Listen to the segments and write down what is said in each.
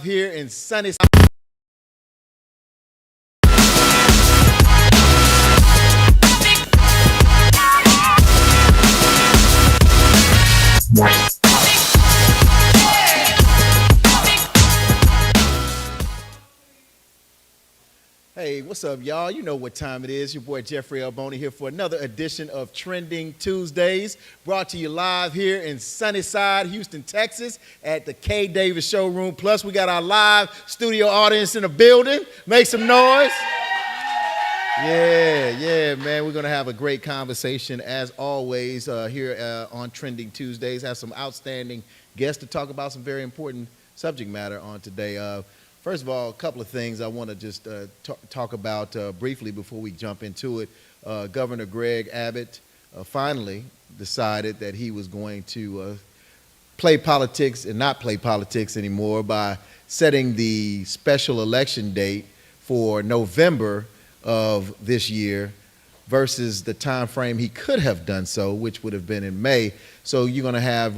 here in sunny Hey, what's up, y'all? You know what time it is. Your boy Jeffrey Alboni here for another edition of Trending Tuesdays, brought to you live here in Sunnyside, Houston, Texas, at the K. Davis Showroom. Plus, we got our live studio audience in the building. Make some noise. Yeah, man. We're going to have a great conversation, as always, here on Trending Tuesdays. Have some outstanding guests to talk about some very important subject matter on today. First of all, a couple of things I want to just talk about briefly before we jump into it. Governor Greg Abbott finally decided that he was going to play politics and not play politics anymore by setting the special election date for November of this year versus the time frame he could have done so, which would have been in May. So you're going to have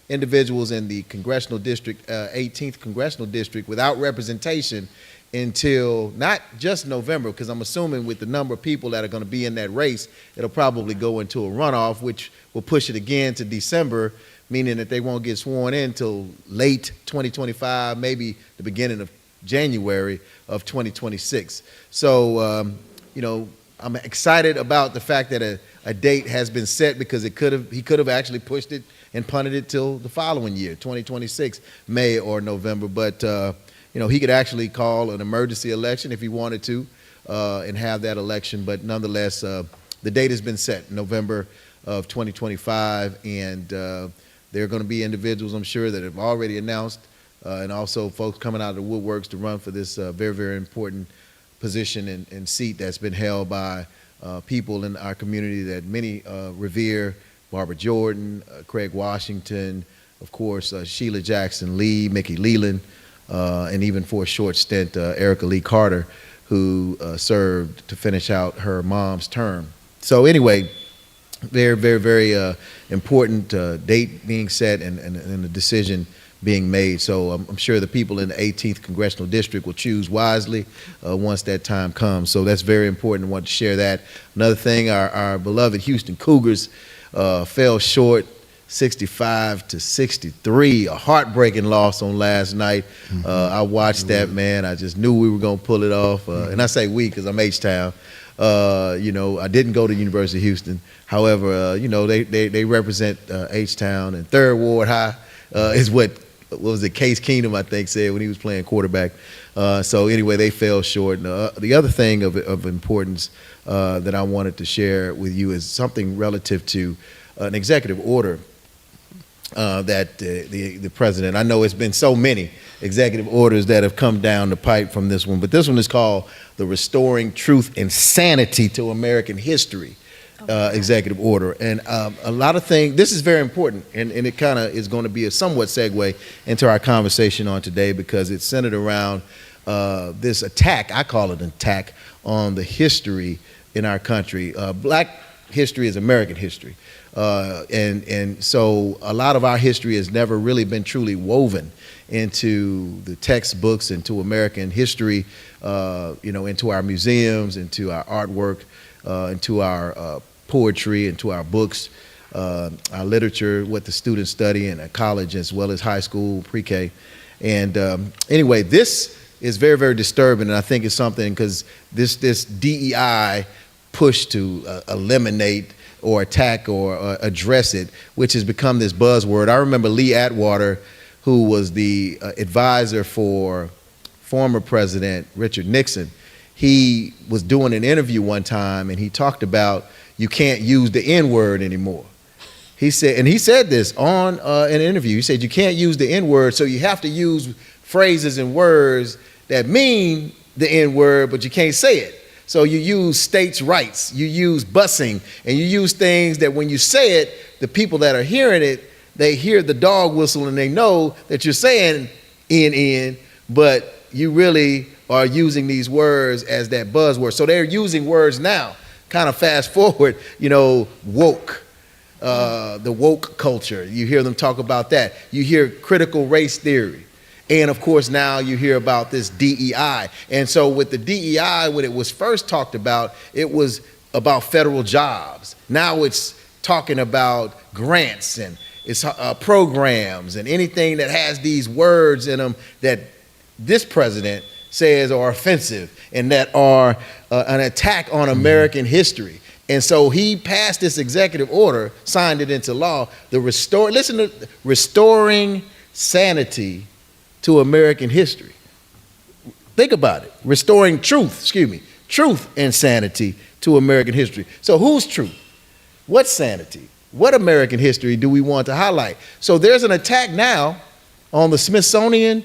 individuals in the congressional district, 18th congressional district, without representation until not just November, because I'm assuming with the number of people that are going to be in that race, it'll probably go into a runoff, which will push it again to December, meaning that they won't get sworn in until late 2025, maybe the beginning of January of 2026. So, I'm excited about the fact that a date has been set, because he could have actually pushed it and punted it till the following year, 2026, May or November. But, he could actually call an emergency election if he wanted to and have that election. But nonetheless, the date has been set, November of 2025. And there are going to be individuals, I'm sure, that have already announced, and also folks coming out of the woodworks to run for this very, very important position and seat that's been held by people in our community that many revere. Barbara Jordan, Craig Washington, of course, Sheila Jackson Lee, Mickey Leland, and even for a short stint, Erica Lee Carter, who served to finish out her mom's term. So anyway, very, very, very important date being set and a decision being made. So I'm sure the people in the 18th Congressional District will choose wisely once that time comes. So that's very important. I want to share that. Another thing, our beloved Houston Cougars fell short 65-63, a heartbreaking loss on last night. I watched that, man. I just knew we were going to pull it off. And I say we because I'm H-Town. I didn't go to University of Houston. However, they represent H-Town, and Third Ward High is what was it, Case Keenum, I think, said when he was playing quarterback. So anyway, they fell short. And, the other thing of importance that I wanted to share with you is something relative to an executive order that the president, I know it's been so many executive orders that have come down the pipe from this one, but this one is called the Restoring Truth and Sanity to American History executive order. And a lot of things, this is very important, and it kind of is going to be a somewhat segue into our conversation on today, because it's centered around this attack, I call it an attack, on the history in our country. Black history is American history. And so a lot of our history has never really been truly woven into the textbooks, into American history, into our museums, into our artwork, into our poetry, into our books, our literature, what the students study in college as well as high school, pre-K. And anyway, this is very, very disturbing, and I think it's something, because this DEI push to eliminate or attack or address it, which has become this buzzword. I remember Lee Atwater, who was the advisor for former President Richard Nixon. He was doing an interview one time, and he talked about you can't use the N-word anymore. He said, and he said this on an interview, he said you can't use the N-word, so you have to use phrases and words that mean the N-word, but you can't say it. So you use states' rights, you use busing, and you use things that when you say it, the people that are hearing it, they hear the dog whistle and they know that you're saying N, but you really are using these words as that buzzword. So they're using words now, kind of fast forward, woke, the woke culture. You hear them talk about that. You hear critical race theory. And of course, now you hear about this DEI. And so with the DEI, when it was first talked about, it was about federal jobs. Now it's talking about grants and it's programs and anything that has these words in them that this president says are offensive and that are an attack on American history. And so he passed this executive order, signed it into law, restoring sanity to American history. Think about it, restoring truth and sanity to American history. So whose truth? What sanity? What American history do we want to highlight? So there's an attack now on the Smithsonian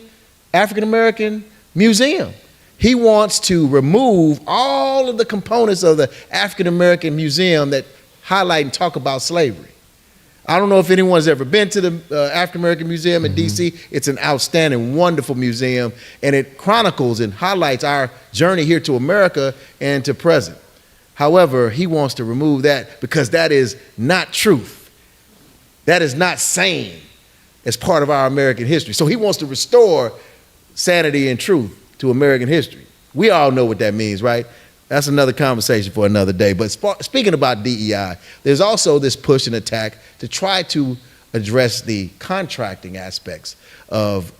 African American Museum. He wants to remove all of the components of the African American Museum that highlight and talk about slavery. I don't know if anyone's ever been to the African American Museum in DC. It's an outstanding, wonderful museum, and it chronicles and highlights our journey here to America and to present. However, he wants to remove that because that is not truth. That is not sane as part of our American history. So he wants to restore sanity and truth to American history. We all know what that means, right? That's another conversation for another day. But speaking about DEI, there's also this push and attack to try to address the contracting aspects of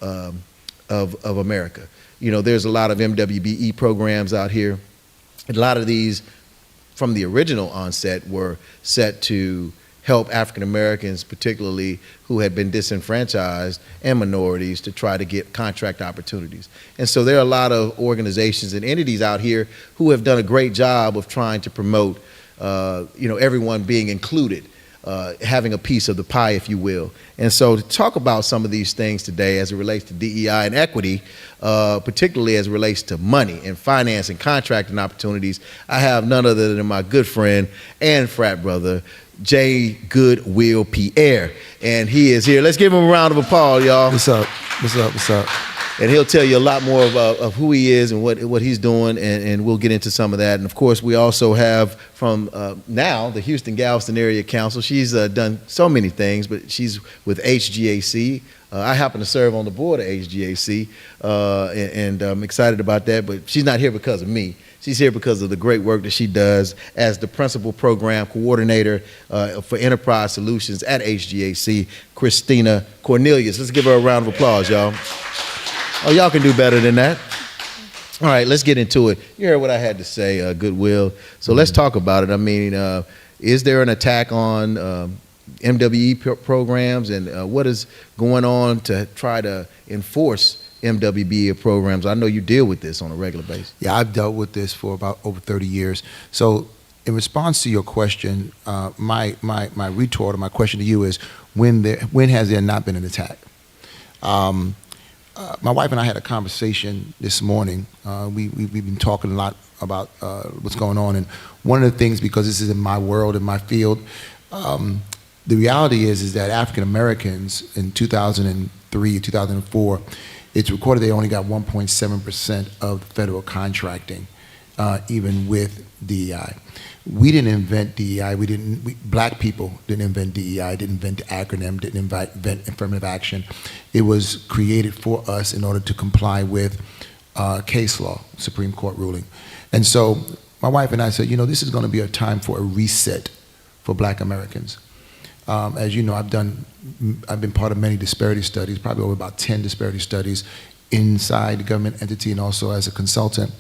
America. You know, there's a lot of MWBE programs out here. A lot of these from the original onset were set to help African Americans, particularly who had been disenfranchised, and minorities to try to get contract opportunities. And so there are a lot of organizations and entities out here who have done a great job of trying to promote everyone being included, having a piece of the pie, if you will. And so to talk about some of these things today as it relates to DEI and equity, particularly as it relates to money and finance and contracting opportunities, I have none other than my good friend and frat brother, J. Goodwill Pierre. And he is here. Let's give him a round of applause, y'all. What's up? What's up? What's up? And he'll tell you a lot more of who he is and what he's doing, and we'll get into some of that. And of course, we also have from now the Houston Galveston Area Council. She's done so many things, but she's with HGAC. I happen to serve on the board of HGAC, and I'm excited about that, but she's not here because of me. She's here because of the great work that she does as the principal program coordinator for enterprise solutions at HGAC, Christina Cornelius. Let's give her a round of applause, y'all. Oh, y'all can do better than that. All right, let's get into it. You heard what I had to say, Goodwill. So let's talk about it. I mean, is there an attack on MWE programs, and what is going on to try to enforce MWBE programs? I know you deal with this on a regular basis. Yeah, I've dealt with this for about over 30 years. So in response to your question, my retort or my question to you is, when has there not been an attack? My wife and I had a conversation this morning. We've been talking a lot about what's going on, and one of the things, because this is in my world, in my field, the reality is that African Americans in 2003, 2004, it's recorded they only got 1.7% of federal contracting, even with DEI. We didn't invent DEI. Black people didn't invent DEI, didn't invent the acronym, didn't invent affirmative action. It was created for us in order to comply with case law, Supreme Court ruling. And so my wife and I said, you know, this is going to be a time for a reset for Black Americans. As you know, I've been part of many disparity studies, probably over about 10 disparity studies inside the government entity and also as a consultant.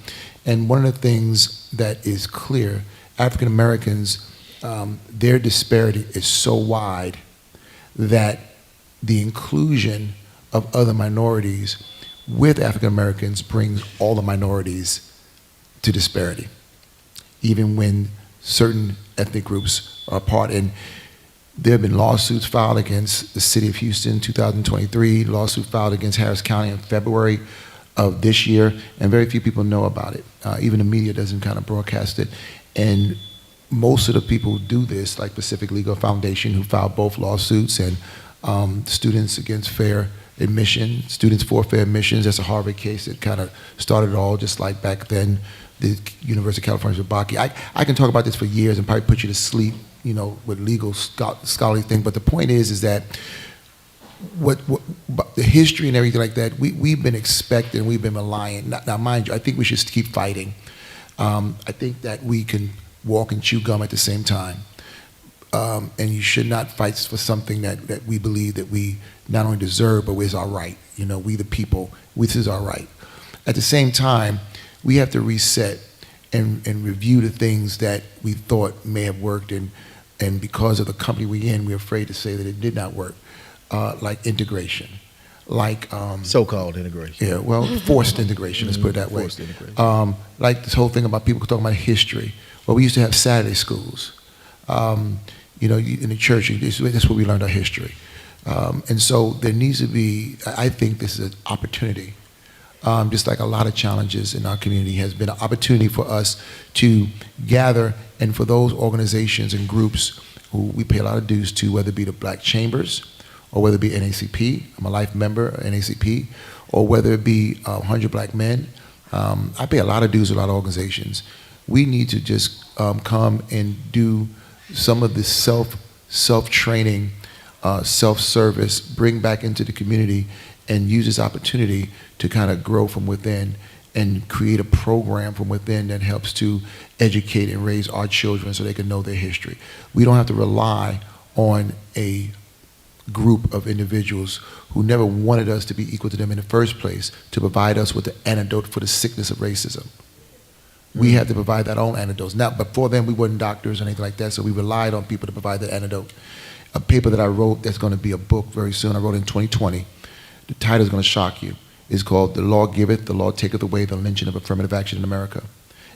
And one of the things that is clear, African Americans, their disparity is so wide that the inclusion of other minorities with African Americans brings all the minorities to disparity, even when certain ethnic groups are apart. And there have been lawsuits filed against the city of Houston, 2023, lawsuit filed against Harris County in February of this year, and very few people know about it. Even the media doesn't kind of broadcast it. And most of the people who do this, like Pacific Legal Foundation, who filed both lawsuits, and Students Against Fair Admission, Students for Fair Admissions, that's a Harvard case that kind of started it all, just like back then, the University of California, Zabaki. I can talk about this for years and probably put you to sleep, you know, with legal scholarly thing, but the point is that but the history and everything like that, we've been expecting, we've been relying. Now, mind you, I think we should keep fighting. I think that we can walk and chew gum at the same time. And you should not fight for something that we believe that we not only deserve, but is our right. You know, we the people, this is our right. At the same time, we have to reset and review the things that we thought may have worked, and because of the company we're in, we're afraid to say that it did not work, like integration, like So-called integration. yeah, well, forced integration, let's put it that way. Forced integration. Like this whole thing about people talking about history. Well, we used to have Saturday schools. You know, in the church, that's where we learned our history. And so there needs to be, I think this is an opportunity, just like a lot of challenges in our community, has been an opportunity for us to gather, and for those organizations and groups who we pay a lot of dues to, whether it be the Black Chambers, or whether it be NACP, I'm a life member of NACP, or whether it be 100 Black Men. I pay a lot of dues to a lot of organizations. We need to just come and do some of this self-training, self-service, bring back into the community, and use this opportunity to kind of grow from within and create a program from within that helps to educate and raise our children so they can know their history. We don't have to rely on a group of individuals who never wanted us to be equal to them in the first place to provide us with the antidote for the sickness of racism. We had to provide our own antidotes. Now, before then, we weren't doctors or anything like that, so we relied on people to provide the antidote. A paper that I wrote that's going to be a book very soon, I wrote in 2020. The title is going to shock you. It's called "The Law Giveth, the Law Taketh Away the Lynching of Affirmative Action in America."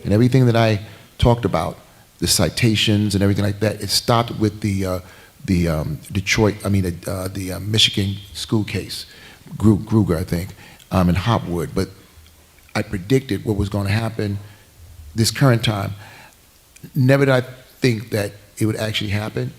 And everything that I talked about, the citations and everything like that, it stopped with the Michigan school case, Gruger, I think, in Hopwood. But I predicted what was going to happen this current time. Never did I think that it would actually happen,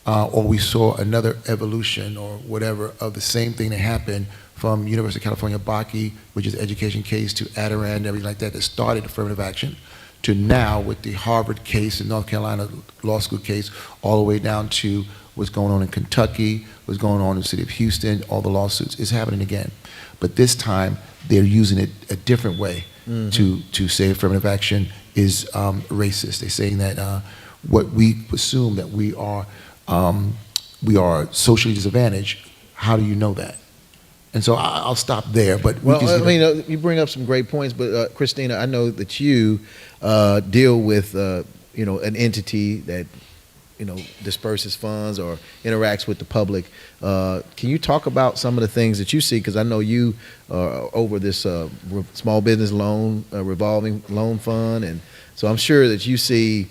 or we saw another evolution or whatever of the same thing that happened from University of California, Bakke, which is an education case, to Adirondack and everything like that started affirmative action, to now with the Harvard case and North Carolina law school case, all the way down to what's going on in Kentucky, what's going on in the city of Houston, all the lawsuits. It's happening again. But this time, they're using it a different way to say affirmative action is racist. They're saying that what we assume that we are socially disadvantaged. How do you know that? And so I'll stop there. But well, I mean, you bring up some great points. But Christina, I know that you deal with an entity that disperses funds or interacts with the public. Can you talk about some of the things that you see? Because I know you are over this small business loan revolving loan fund, and so I'm sure that you see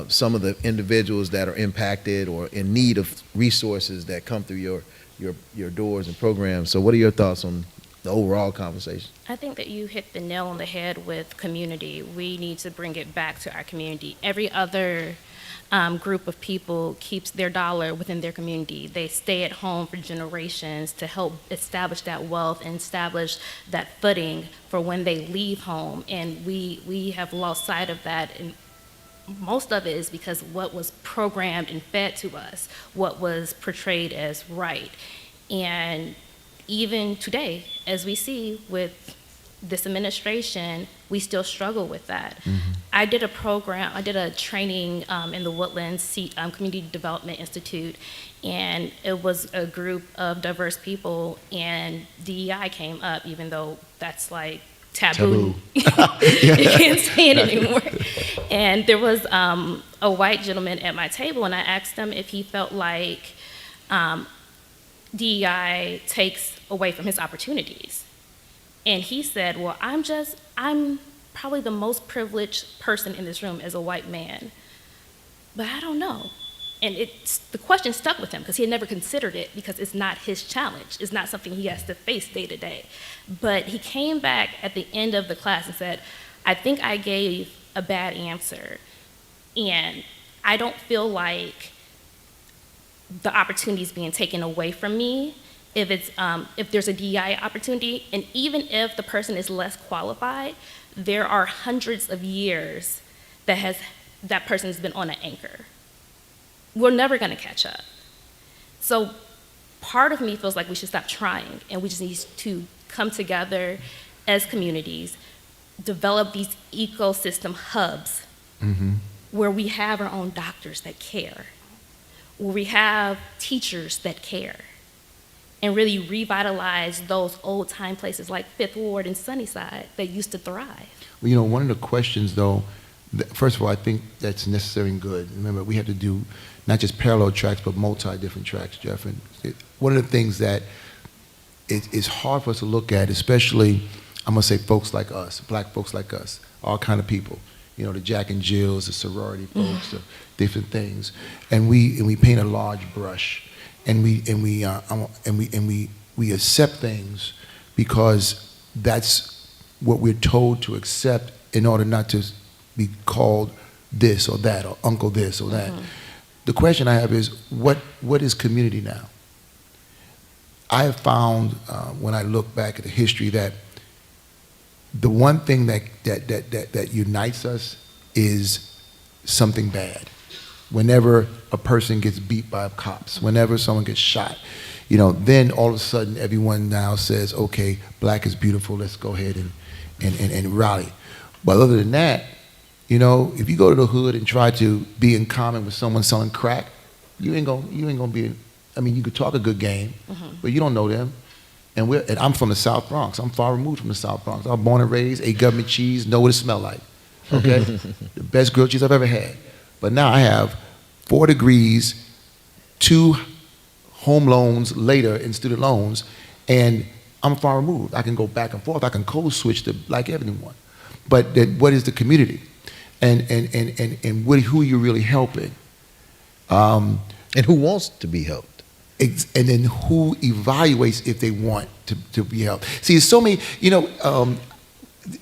some of the individuals that are impacted or in need of resources that come through your doors and programs. So what are your thoughts on the overall conversation? I think that you hit the nail on the head with community. We need to bring it back to our community. Every other group of people keeps their dollar within their community. They stay at home for generations to help establish that wealth and establish that footing for when they leave home. And we have lost sight of that. And most of it is because what was programmed and fed to us, what was portrayed as right. And even today, as we see with this administration, we still struggle with that. Mm-hmm. I did a training in the Woodlands Community Development Institute, and it was a group of diverse people, and DEI came up, even though that's like taboo. You can't say it anymore. And there was a white gentleman at my table, and I asked him if he felt like DEI takes away from his opportunities. And he said, well, I'm probably the most privileged person in this room as a white man, but I don't know. And the question stuck with him because he had never considered it, because it's not his challenge. It's not something he has to face day to day. But he came back at the end of the class and said, I think I gave a bad answer, and I don't feel like the opportunity is being taken away from me if there's a DEI opportunity, and even if the person is less qualified, there are hundreds of years that person's been on an anchor. We're never going to catch up. So part of me feels like we should stop trying, and we just need to come together as communities, develop these ecosystem hubs where we have our own doctors that care, where we have teachers that care, and really revitalize those old time places like Fifth Ward and Sunnyside that used to thrive. Well, you know, one of the questions, though, first of all, I think that's necessary and good. Remember, we have to do not just parallel tracks, but multi-different tracks, Jeff. And one of the things that is hard for us to look at, especially, I'm going to say folks like us, black folks like us, all kind of people, you know, the Jack and Jills, the sorority folks, the different things, and we paint a large brush, and we accept things because that's what we're told to accept in order not to be called this or that or uncle this or that. The question I have is, what is community now? I have found when I look back at the history that the one thing that unites us is something bad. Whenever a person gets beat by cops, whenever someone gets shot, you know, then all of a sudden everyone now says, okay, black is beautiful, let's go ahead and rally. But other than that, you know, if you go to the hood and try to be in common with someone selling crack, you ain't gonna be. I mean, you could talk a good game, but you don't know them. And I'm from the South Bronx. I'm far removed from the South Bronx. I was born and raised, ate government cheese, know what it smelled like. Okay, the best grilled cheese I've ever had. But now I have 4 degrees, 2 home loans later in student loans, and I'm far removed. I can go back and forth. I can code switch to like everyone. But what is the community? And who are you really helping? And who wants to be helped? And then who evaluates if they want to be helped? See, there's so many, you know,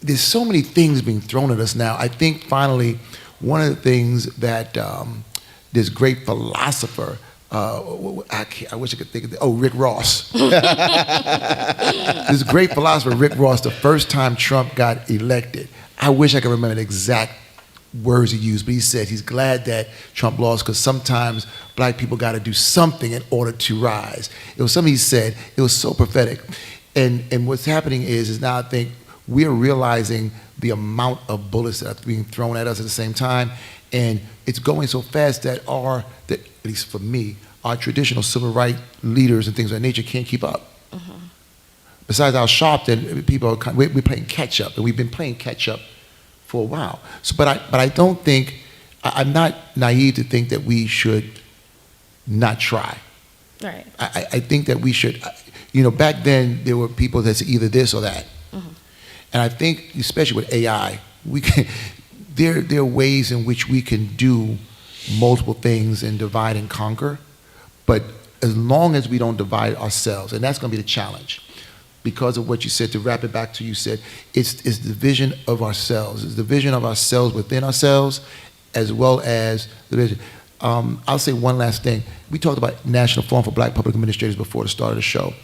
there's so many things being thrown at us now. I think finally, one of the things that this great philosopher, I wish I could think of it, Rick Ross. This great philosopher, Rick Ross, the first time Trump got elected, I wish I could remember the exact words he used, but he said he's glad that Trump lost because sometimes black people got to do something in order to rise. It was something he said. It was so prophetic. And what's happening is now I think we're realizing the amount of bullets that are being thrown at us at the same time, and it's going so fast that at least for me, our traditional civil rights leaders and things of that nature can't keep up. Besides Al Sharpton, people we're playing catch up, and we've been playing catch up for a while. So, but I don't think, I'm not naive to think that we should not try. Right. I think that we should, you know, back then there were people that said either this or that. And I think, especially with AI, there are ways in which we can do multiple things and divide and conquer, but as long as we don't divide ourselves, and that's gonna be the challenge. Because of what you said, to wrap it back to you said, it's the vision of ourselves. It's the vision of ourselves within ourselves, as well as the vision. I'll say one last thing. We talked about National Forum for Black Public Administrators before the start of the show.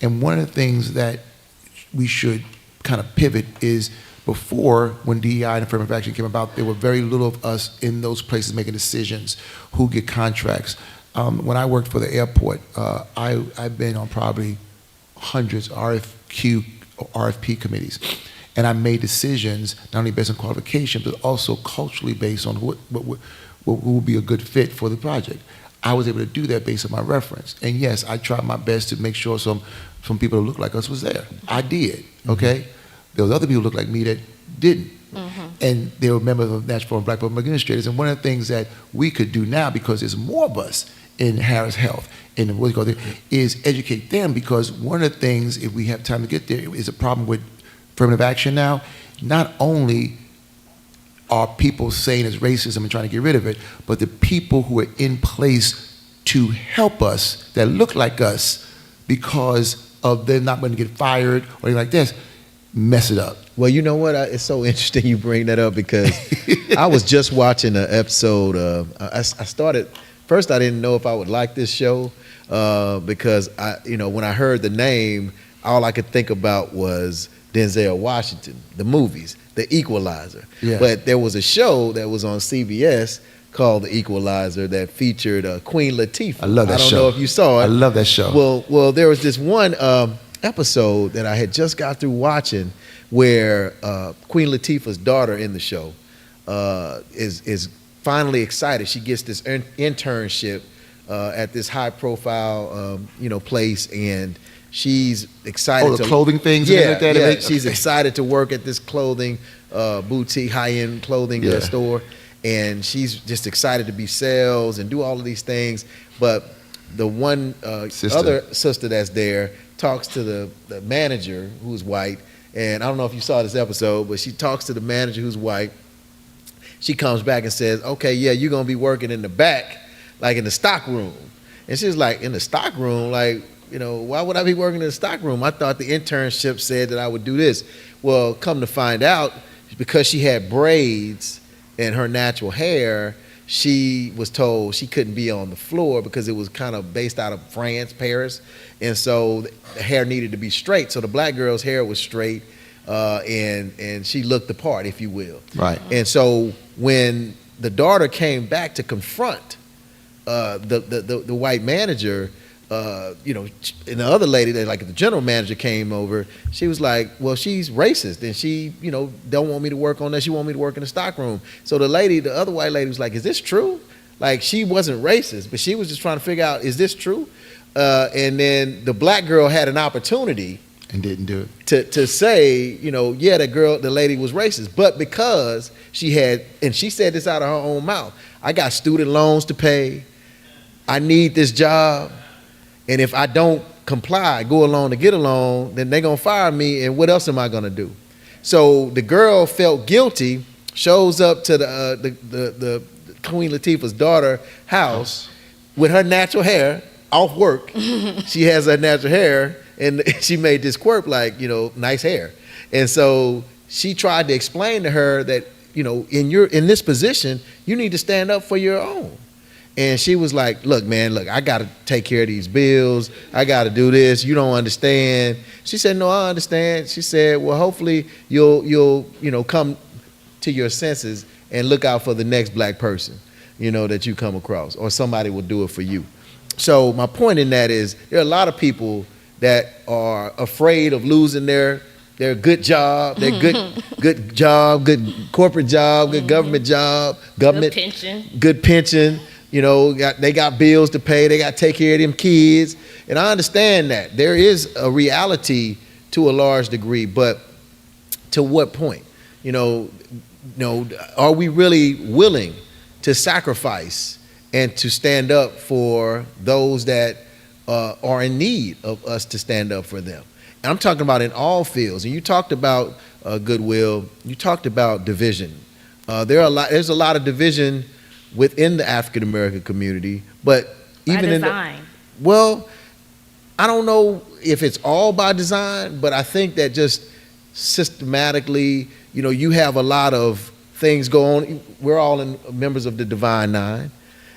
And one of the things that we should kind of pivot is before, when DEI and affirmative action came about, there were very little of us in those places making decisions, who get contracts. When I worked for the airport, I've been on probably hundreds of RFP committees. And I made decisions not only based on qualification, but also culturally based on what would be a good fit for the project. I was able to do that based on my reference. And yes, I tried my best to make sure some people who looked like us was there. I did, okay? There was other people who looked like me that didn't. And they were members of the National Forum of Black Public Administrators. And one of the things that we could do now, because there's more of us in Harris Health, and what you call it, is educate them, because one of the things, if we have time to get there, is a problem with affirmative action now. Not only are people saying it's racism and trying to get rid of it, but the people who are in place to help us, that look like us, because of they're not going to get fired or anything like this, mess it up. Well, you know what? It's so interesting you bring that up, because I was just watching an episode. I started. First, I didn't know if I would like this show because when I heard the name, all I could think about was Denzel Washington, the movies, The Equalizer. Yeah. But there was a show that was on CBS called The Equalizer that featured Queen Latifah. I love that show. I don't know if you saw it. I love that show. Well, there was this one episode that I had just got through watching where Queen Latifah's daughter in the show is finally excited. She gets this internship at this high-profile place, and she's excited. The clothing things. Yeah, like that. yeah. She's excited to work at this clothing boutique, high-end clothing store, and she's just excited to be sales and do all of these things. But the one other sister that's there talks to the manager who's white, and I don't know if you saw this episode, but she talks to the manager who's white. She comes back and says, "Okay, yeah, you're gonna be working in the back, like in the stock room." And she's like, "In the stock room? Like, why would I be working in the stock room? I thought the internship said that I would do this." Well, come to find out, because she had braids in her natural hair, she was told she couldn't be on the floor because it was kind of based out of France, Paris, and so the hair needed to be straight. So the black girl's hair was straight, and she looked the part, if you will. Right. And so when the daughter came back to confront the white manager, and the other lady, that like the general manager came over, she was like, "Well, she's racist, and she, don't want me to work on that. She want me to work in the stock room." So the other white lady was like, "Is this true?" Like, she wasn't racist, but she was just trying to figure out, is this true? And then the black girl had an opportunity and didn't do it to say, the lady was racist, but because she had, and she said this out of her own mouth, "I got student loans to pay. I need this job. And if I don't comply, go along to get along, then they're going to fire me, and what else am I going to do?" So the girl felt guilty, shows up to the Queen Latifah's daughter house with her natural hair, off work. She has her natural hair, and she made this quirk like, nice hair. And so she tried to explain to her that, in this position, you need to stand up for your own. And she was like, "Look, man, I got to take care of these bills. I got to do this. You don't understand." She said, "No, I understand." She said, "Well, hopefully you'll come to your senses and look out for the next black person, that you come across, or somebody will do it for you." So my point in that is, there are a lot of people that are afraid of losing their good job, their good job, good corporate job, good government job, good pension. They got bills to pay. They got to take care of them kids. And I understand that. There is a reality to a large degree, but to what point? Are we really willing to sacrifice and to stand up for those that are in need of us to stand up for them? And I'm talking about in all fields. And you talked about goodwill. You talked about division. There's a lot of division within the African American community, but even by design. I don't know if it's all by design, but I think that just systematically, you have a lot of things going. We're all members of the Divine Nine,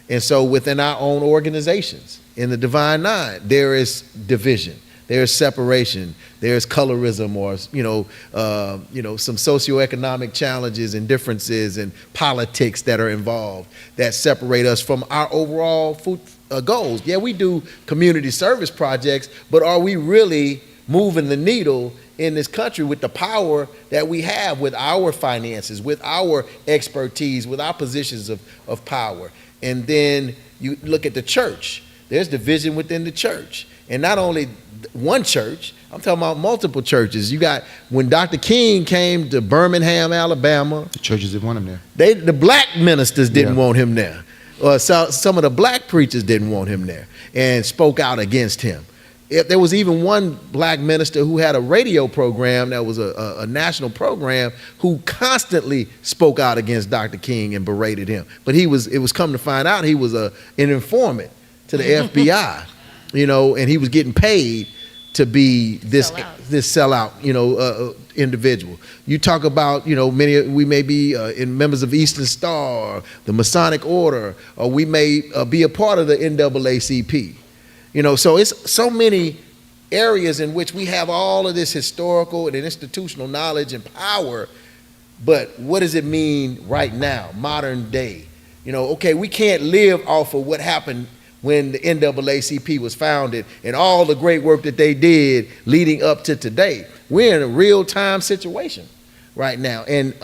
and so within our own organizations in the Divine Nine, there is division. There's separation. There's colorism, or some socioeconomic challenges and differences and politics that are involved that separate us from our overall goals. Yeah, we do community service projects, but are we really moving the needle in this country with the power that we have, with our finances, with our expertise, with our positions of power? And then you look at the church. There's division within the church. And not only one church, I'm talking about multiple churches. You got, when Dr. King came to Birmingham, Alabama, the churches didn't want him there. The black ministers didn't want him there. Some of the black preachers didn't want him there and spoke out against him. There was even one black minister who had a radio program that was a national program, who constantly spoke out against Dr. King and berated him. But it was come to find out he was an informant to the FBI. And he was getting paid to be this sellout, individual. You talk about, we may be members of Eastern Star, or the Masonic Order, or we may be a part of the NAACP. So it's so many areas in which we have all of this historical and institutional knowledge and power, but what does it mean right now, modern day? Okay, we can't live off of what happened when the NAACP was founded and all the great work that they did leading up to today. We're in a real-time situation right now. And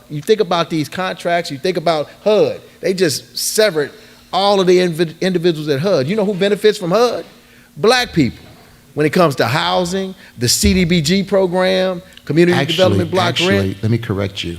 you think about these contracts, you think about HUD. They just severed all of the individuals at HUD. You know who benefits from HUD? Black people. When it comes to housing, the CDBG program, Community Development Block Grant. Let me correct you.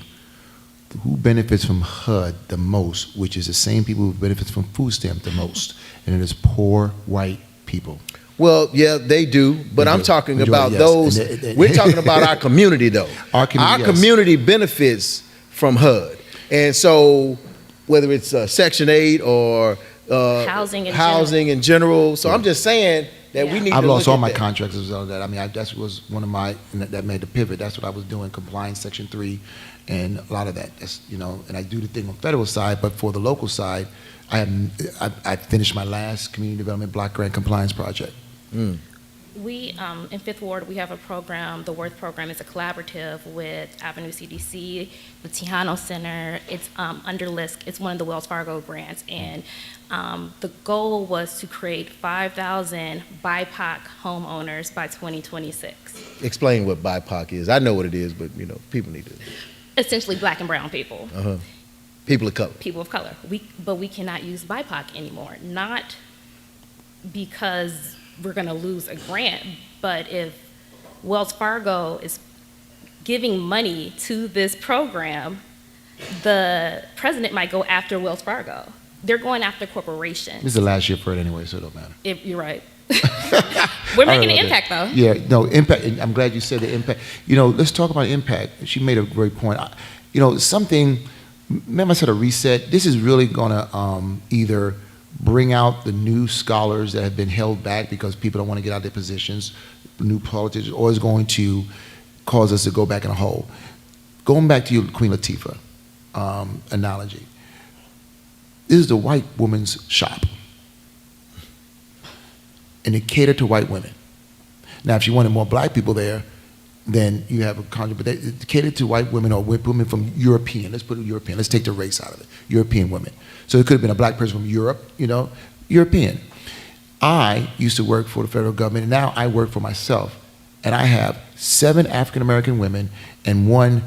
Who benefits from HUD the most, which is the same people who benefits from food stamp the most, and it is poor white people. Well, yeah, they do, but I'm talking about those. We're talking about our community, though. Our community benefits from HUD, and so whether it's Section 8 or housing in general. So I'm just saying that we need. I've to lost look all at my that. contracts as well as that. I mean, that was one of my that made the pivot. That's what I was doing, compliance Section 3, and a lot of that. That's and I do the thing on federal side, but for the local side, I finished my last community development block grant compliance project. Mm. We, in Fifth Ward, we have a program. The Worth program is a collaborative with Avenue CDC, the Tejano Center. It's under LISC. It's one of the Wells Fargo grants. And the goal was to create 5,000 BIPOC homeowners by 2026. Explain what BIPOC is. I know what it is, but people need to. Essentially black and brown people. Uh-huh. People of color. People of color. But we cannot use BIPOC anymore. Not because we're going to lose a grant, but if Wells Fargo is giving money to this program, the president might go after Wells Fargo. They're going after corporations. This is the last year for it anyway, so it don't matter. You're right. We're making an impact, though. Yeah, no, impact. And I'm glad you said the impact. Let's talk about impact. She made a great point. Something, remember I said a reset? This is really going to either bring out the new scholars that have been held back because people don't want to get out of their positions, new politicians, or is going to cause us to go back in a hole. Going back to your Queen Latifah analogy, this is the white woman's shop, and it catered to white women. Now, if you wanted more black people there, then you have a contract, but they catered to white women or women from European. Let's put it European. Let's take the race out of it. European women. So it could have been a black person from Europe, European. I used to work for the federal government, and now I work for myself. And I have 7 African-American women and 1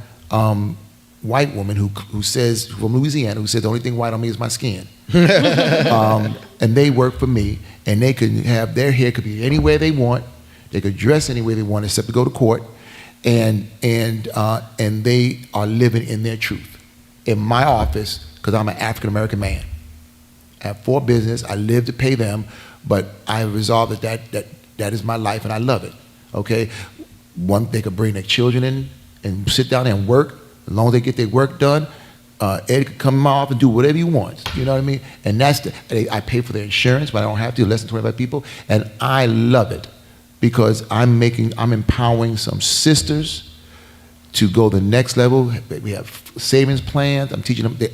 white woman who says, from Louisiana, who says the only thing white on me is my skin. And they work for me, and they could have, their hair could be any way they want. They could dress any way they want except to go to court. And they are living in their truth. In my office, because I'm an African-American man. I have 4 business, I live to pay them, but I have resolved that is my life and I love it, okay? They could bring their children in and sit down and work, as long as they get their work done. Ed could come in my office and do whatever he wants, you know what I mean? And I pay for their insurance, but I don't have to, less than 25 people, and I love it because I'm empowering some sisters to go the next level. We have savings plans. I'm teaching them.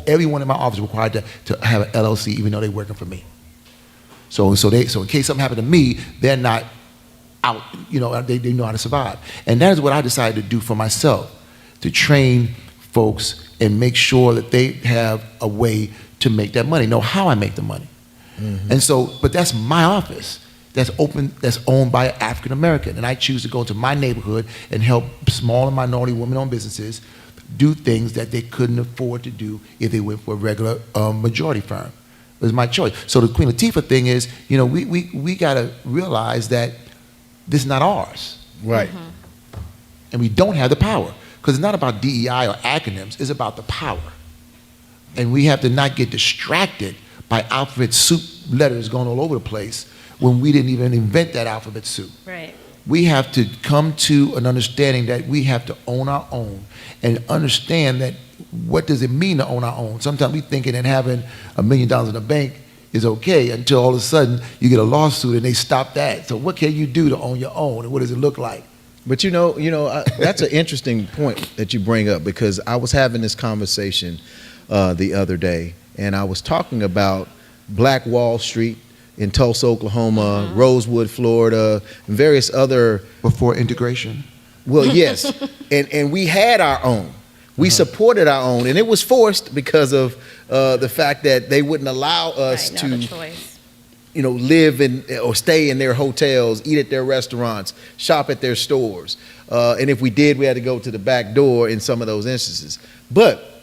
Everyone in my office is required to have an LLC, even though they're working for me. So in case something happened to me, they're not out. They know how to survive. And that is what I decided to do for myself, to train folks and make sure that they have a way to make that money, know how I make the money. Mm-hmm. And so, but that's my office. That's owned by an African American, and I choose to go into my neighborhood and help small and minority women-owned businesses do things that they couldn't afford to do if they went for a regular majority firm. It was my choice. So the Queen Latifah thing is, we got to realize that this is not ours, right? Mm-hmm. And we don't have the power because it's not about DEI or acronyms. It's about the power, and we have to not get distracted by alphabet soup letters going all over the place when we didn't even invent that alphabet soup. Right. We have to come to an understanding that we have to own our own and understand that what does it mean to own our own? Sometimes we thinking that having $1 million in the bank is okay until all of a sudden you get a lawsuit and they stop that. So what can you do to own your own and what does it look like? But that's an interesting point that you bring up because I was having this conversation the other day and I was talking about Black Wall Street in Tulsa, Oklahoma, mm-hmm. Rosewood, Florida, and various other. Before integration? Well, yes. and we had our own. We supported our own, and it was forced because of the fact that they wouldn't allow us Right, no other to, choice. live in or stay in their hotels, eat at their restaurants, shop at their stores. And if we did, we had to go to the back door in some of those instances. But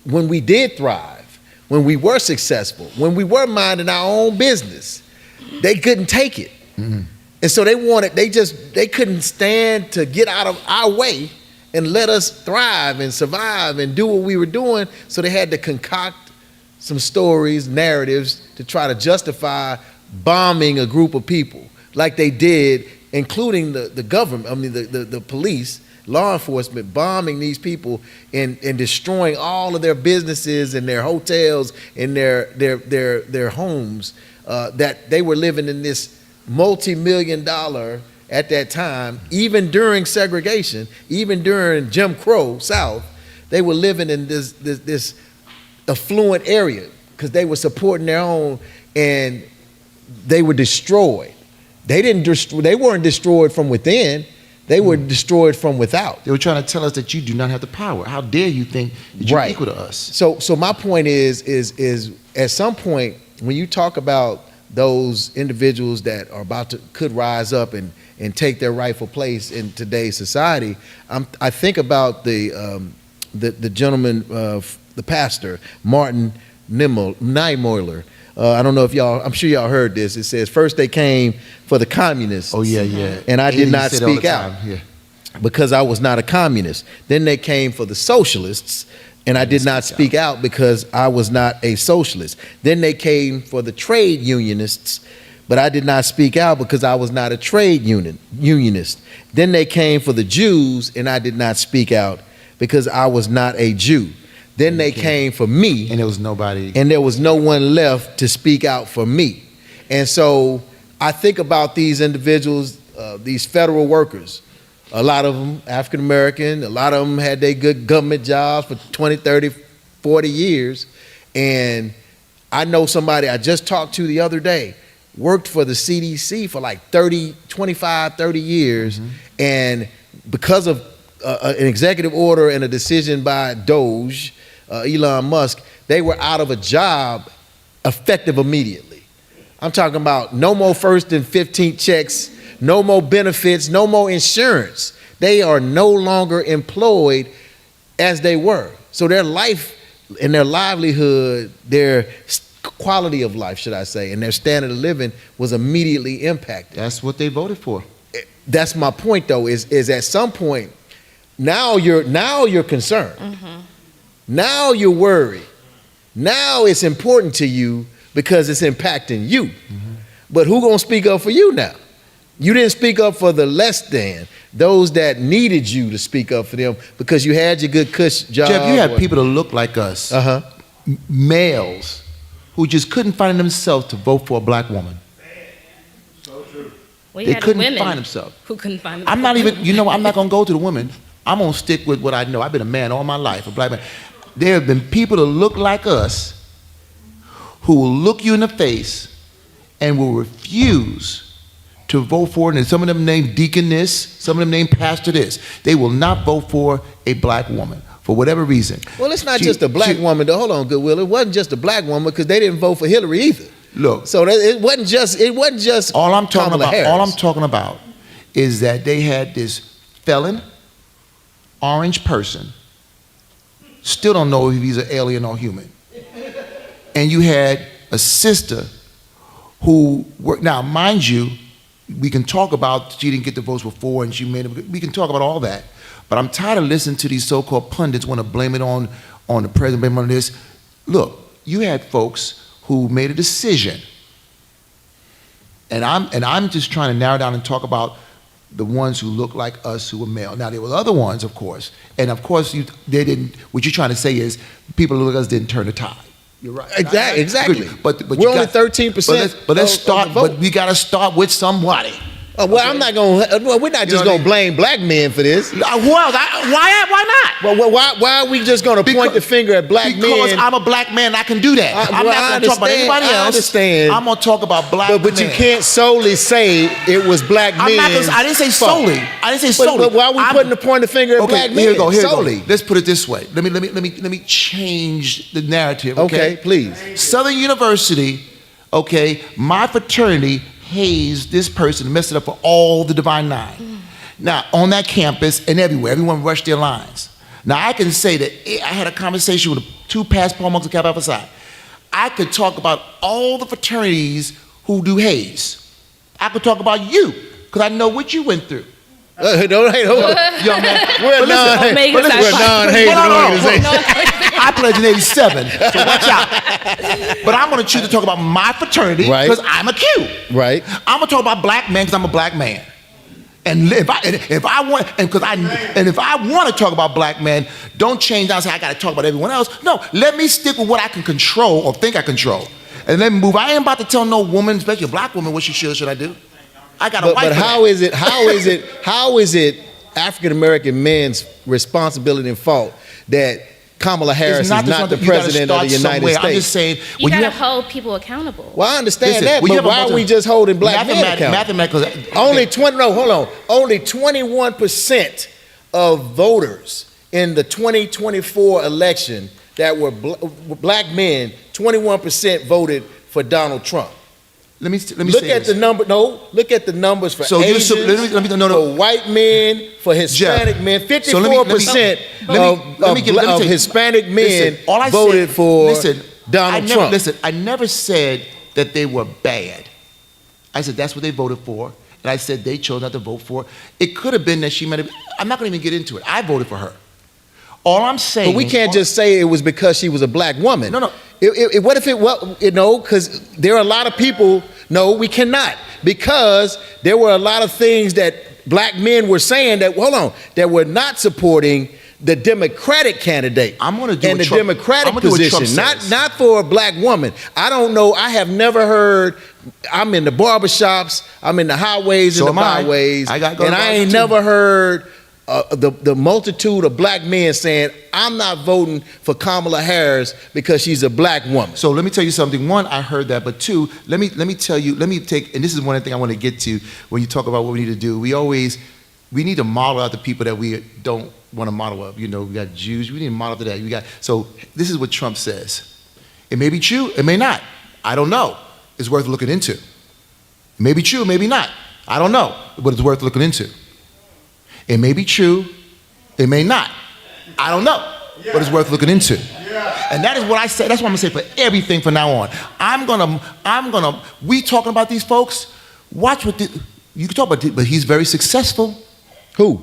when we did thrive, when we were successful, when we were minding our own business, they couldn't take it. And so they couldn't stand to get out of our way and let us thrive and survive and do what we were doing. So they had to concoct some stories, narratives to try to justify bombing a group of people like they did, including the government, the police, law enforcement, bombing these people and destroying all of their businesses and their hotels and their homes, that they were living in this multi-million-dollar, at that time, even during segregation, even during Jim Crow South, they were living in this affluent area because they were supporting their own, and they were destroyed. They weren't destroyed from within. They were destroyed from without. They were trying to tell us that you do not have the power. How dare you think that you're equal to us? So my point is at some point when you talk about those individuals that are could rise up and take their rightful place in today's society, I think about the gentleman, the pastor, Martin Niemöller. I don't know if I'm sure y'all heard this. It says, first they came for the communists. Oh, yeah. And I did not say it all the speak out time. Yeah. because I was not a communist. Then they came for the socialists, and I did not speak out because I was not a socialist. Then they came for the trade unionists, but I did not speak out because I was not a trade unionist. Then they came for the Jews, and I did not speak out because I was not a Jew. Then they came for me, And there was nobody. and there was no one left to speak out for me. And so I think about these individuals, these federal workers. A lot of them African American, a lot of them had their good government jobs for 20, 30, 40 years. And I know somebody I just talked to the other day, worked for the CDC for like 25, 30 years. And because of an executive order and a decision by Doge, Elon Musk, they were out of a job effective immediately. I'm talking about no more first and 15th checks, no more benefits, no more insurance. They are no longer employed as they were. So their life and their livelihood, their quality of life, should I say, and their standard of living was immediately impacted. That's what they voted for. That's my point, though, is at some point, now you're concerned. Now you're worried. Now it's important to you because it's impacting you. But who gonna speak up for you now? You didn't speak up for the less than, those that needed you to speak up for them because you had your good cush job. Jeff, you had people that look like us, males, who just couldn't find themselves to vote for a black woman. We They had couldn't women find themselves. who couldn't find I'm not themselves. even, I'm not going to go to the women. I'm going to stick with what I know. I've been a man all my life, a black man. There have been people that look like us who will look you in the face and will refuse to vote for it. And some of them named deacon this, some of them named pastor this. They will not vote for a black woman for whatever reason. Well, it's not just a black woman. Hold on, Goodwill. It wasn't just a black woman because they didn't vote for Hillary either. Look, so it wasn't just. All I'm talking Kamala about. Harris. All I'm talking about is that they had this felon, orange person. Still don't know if he's an alien or human. And you had a sister who worked. Now, mind you, we can talk about she didn't get the votes before and she made it. We can talk about all that. But I'm tired of listening to these so-called pundits want to blame it on the president, blame it on this. Look, you had folks who made a decision. And I'm just trying to narrow down and talk about the ones who look like us who were male. Now, there were other ones, of course. And of course, they didn't, what you're trying to say is people who look like us didn't turn the tide. You're right. Exactly. But we're only 13%. But let's start. But we got to start with somebody. Oh, well, I'm not gonna. Well, we're not just know what I gonna mean? blame black men for this. Who else? Why not? Well, why are we just gonna point the finger at black men? Because I'm a black man, and I can do that. I'm not going to talk about anybody else. I understand. I'm going to talk about black men. But you can't solely say it was black men. I didn't say solely. I didn't say solely. But why are we putting the point of finger at black men? Here we go. Solely. Let's put it this way. Let me change the narrative. Okay, please. Southern University. Okay, my fraternity hazed this person, messed it up for all the Divine Nine. Now, on that campus and everywhere, everyone rushed their lines. Now, I can say that I had a conversation with 2 past Paul monks of Kappa Alpha Psi. I could talk about all the fraternities who do haze. I could talk about you, because I know what you went through. Hold on. Young man. We're a non-hazing organization. I pledged in 87, so watch out. But I'm going to choose to talk about my fraternity because I'm a Q. Right. I'm going to talk about black men because I'm a black man. And if I want to talk about black men, don't change down and say I got to talk about everyone else. No, let me stick with what I can control or think I control, and let me move. I ain't about to tell no woman, especially a black woman, what she should I do. I got a wife. But how is it African American men's responsibility and fault that Kamala Harris is not the president of the United States? I'm just saying, you got to hold people accountable. Well, I understand that, but why are we just holding black men accountable? Only 21% of voters in the 2024 election that were black men, 21% voted for Donald Trump. Let me look at the number. No, look at the numbers for Asians, for white men, for Hispanic men. 54% of Hispanic men voted for Donald Trump. Listen, I never said that they were bad. I said that's what they voted for, and I said they chose not to vote for. It could have been that she might have. I'm not going to even get into it. I voted for her. All I'm saying. But we can't just say it was because she was a black woman. No. What if it? Well, because there are a lot of people. No, we cannot, because there were a lot of things that black men were saying that that were not supporting the Democratic candidate. I'm going to do and the Democratic position, not for a black woman. I don't know. I have never heard. I'm in the barbershops. I'm in the highways and the byways, and I ain't never heard. The multitude of black men saying, I'm not voting for Kamala Harris because she's a black woman. So let me tell you something. One, I heard that, but two, let me take, and this is one thing I want to get to when you talk about what we need to do. We need to model out the people that we don't want to model up. We got Jews, we need to model to that. So this is what Trump says. It may be true, it may not. I don't know. It's worth looking into. It may be true, maybe not. I don't know, but it's worth looking into. It may be true, it may not. I don't know, but it's worth looking into. And that is what I say. That's what I'm gonna say for everything from now on. We talking about these folks. Watch what you can talk about, but he's very successful. Who?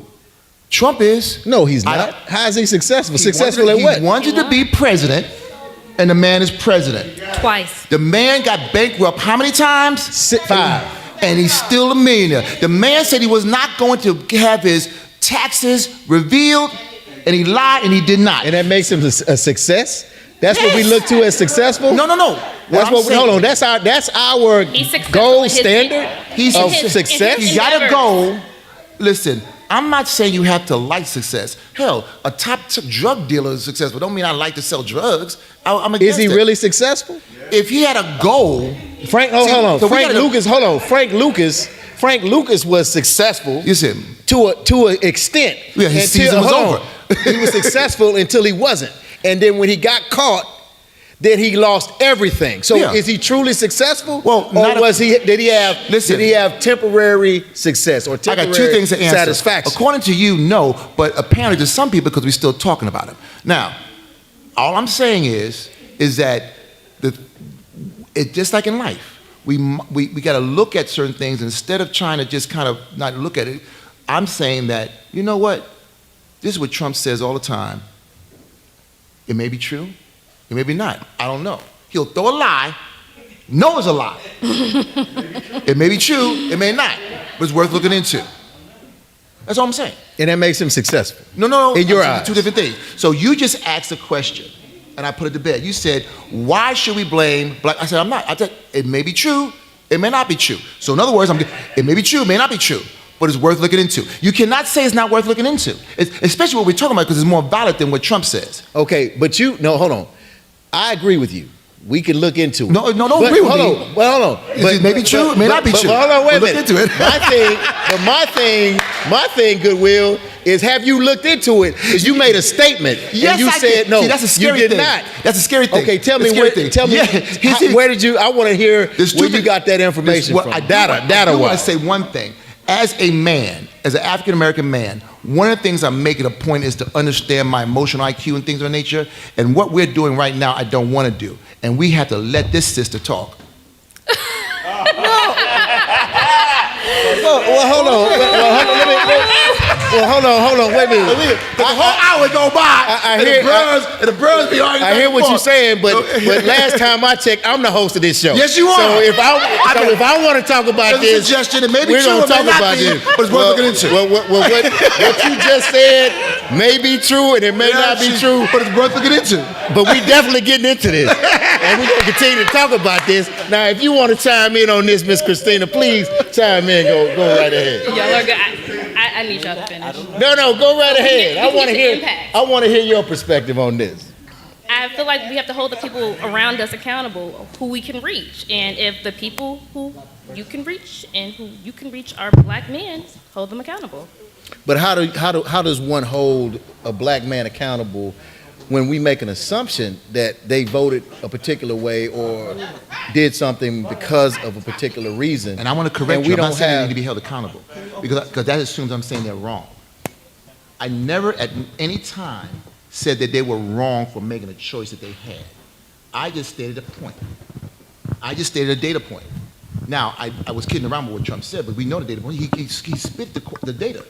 Trump is. No, he's not. How is he successful? Successful at what? He wanted to be president, and the man is president. Twice. The man got bankrupt how many times? 5. And he's still a millionaire. The man said he was not going to have his taxes revealed, and he lied, and he did not. And that makes him a success? That's what we look to as successful? No. That's hold on. That's our gold standard of success. You got a goal. Listen, I'm not saying you have to like success. Hell, a top drug dealer is successful. Don't mean I like to sell drugs. I'm against it. Is he really successful? If he had a goal, Frank Lucas was successful. You see, to an extent. Yeah, his season was over. He was successful until he wasn't, and then when he got caught, then he lost everything. So is he truly successful? Well, did he have temporary success or temporary I got 2 things to answer. Satisfaction? According to you, no, but apparently to some people because we're still talking about him. Now, all I'm saying is that it just like in life, we got to look at certain things instead of trying to just kind of not look at it. I'm saying that, you know what? This is what Trump says all the time. It may be true, it may be not. I don't know. He'll throw a lie, know it's a lie. It may be true, it may not, but it's worth looking into. That's all I'm saying. And that makes him successful. No. In your eyes. 2 different things. So you just asked a question, and I put it to bed. You said, why should we blame black? I said, I'm not. I said, it may be true, It may not be true. So in other words, it may be true, it may not be true, but it's worth looking into. You cannot say it's not worth looking into, especially what we're talking about, because it's more valid than what Trump says. Okay, but no, hold on. I agree with you. We can look into it. No, don't agree with me. Well, hold on. It may be true, it may not be true. Hold on, wait a minute. Look into it. My thing, Goodwill, is have you looked into it? Because you made a statement Yes, and you I said did. no. See, that's a scary you did thing. not. That's a scary thing. Okay, tell me Yeah. where did you? I want to hear where you got that information from. Data I want to wise. say one thing. As a man, as an African American man, one of the things I make it a point is to understand my emotional IQ and things of that nature. And what we're doing right now, I don't want to do. And we have to let this sister talk. Well, hold on. Hold on. Wait a minute. The whole hour go by, and the bros be arguing. I hear what you're saying, but last time I checked, I'm the host of this show. Yes, you are. So if I want to talk about There's a this, suggestion, it may be we're true, going to it may talk not about be, this. but it's worth looking into. What you just said may be true, and it may not be true, but it's worth looking into. but we definitely getting into this, and we're going to continue to talk about this. Now, if you want to chime in on this, Miss Christina, please chime in. Go right ahead. Y'all are good. I need y'all to finish. No, go right ahead. We can get the impact. I want to hear your perspective on this. I feel like we have to hold the people around us accountable who we can reach. And if the people who you can reach and who you can reach are black men, hold them accountable. But how does one hold a black man accountable when we make an assumption that they voted a particular way or did something because of a particular reason? And I want to correct and you. we I'm not don't saying they have need to be held accountable because that assumes I'm saying they're wrong. I never at any time said that they were wrong for making a choice that they had. I just stated a point. I just stated a data point. Now, I was kidding around with what Trump said, but we know the data point. He spit the data.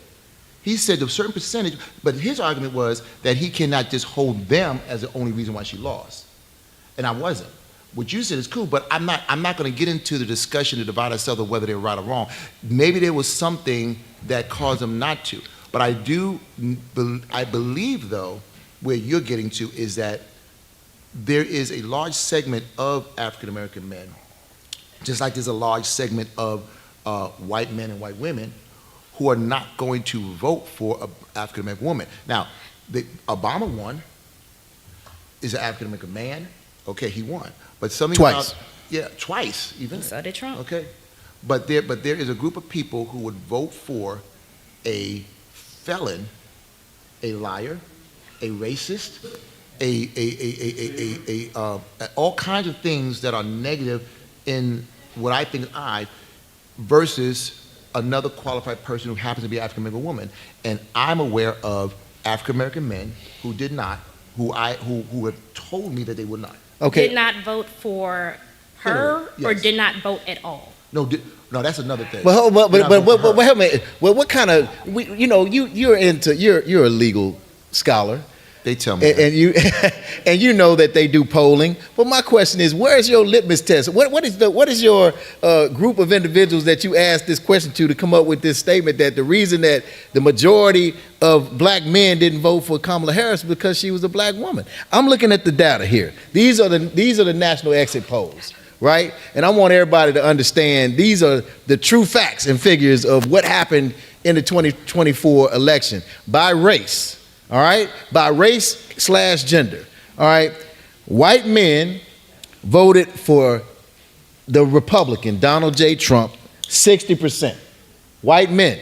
He said a certain percentage, but his argument was that he cannot just hold them as the only reason why she lost. And I wasn't. What you said is cool, but I'm not going to get into the discussion to divide ourselves of whether they're right or wrong. Maybe there was something that caused them not to. But I believe, though, where you're getting to is that there is a large segment of African American men, just like there's a large segment of white men and white women who are not going to vote for an African American woman. Now, Obama won, is an African American man. Okay, he won. But something twice. Twice even. So did Trump. Okay, but there is a group of people who would vote for a felon, a liar, a racist, all kinds of things that are negative in what I think versus another qualified person who happens to be an African American woman. And I'm aware of African American men who did not, who have told me that they would not. Okay. Did not vote for her or did not vote at all? No, that's another thing. But help me. Well, what kind of you're a legal scholar. They tell me and you know that they do polling. But my question is, where's your litmus test? What is your group of individuals that you asked this question to come up with this statement that the reason that the majority of black men didn't vote for Kamala Harris because she was a black woman? I'm looking at the data here. These are the national exit polls, right? And I want everybody to understand these are the true facts and figures of what happened in the 2024 election by race. All right, by race/gender. All right, white men voted for the Republican Donald J. Trump, 60%. White men.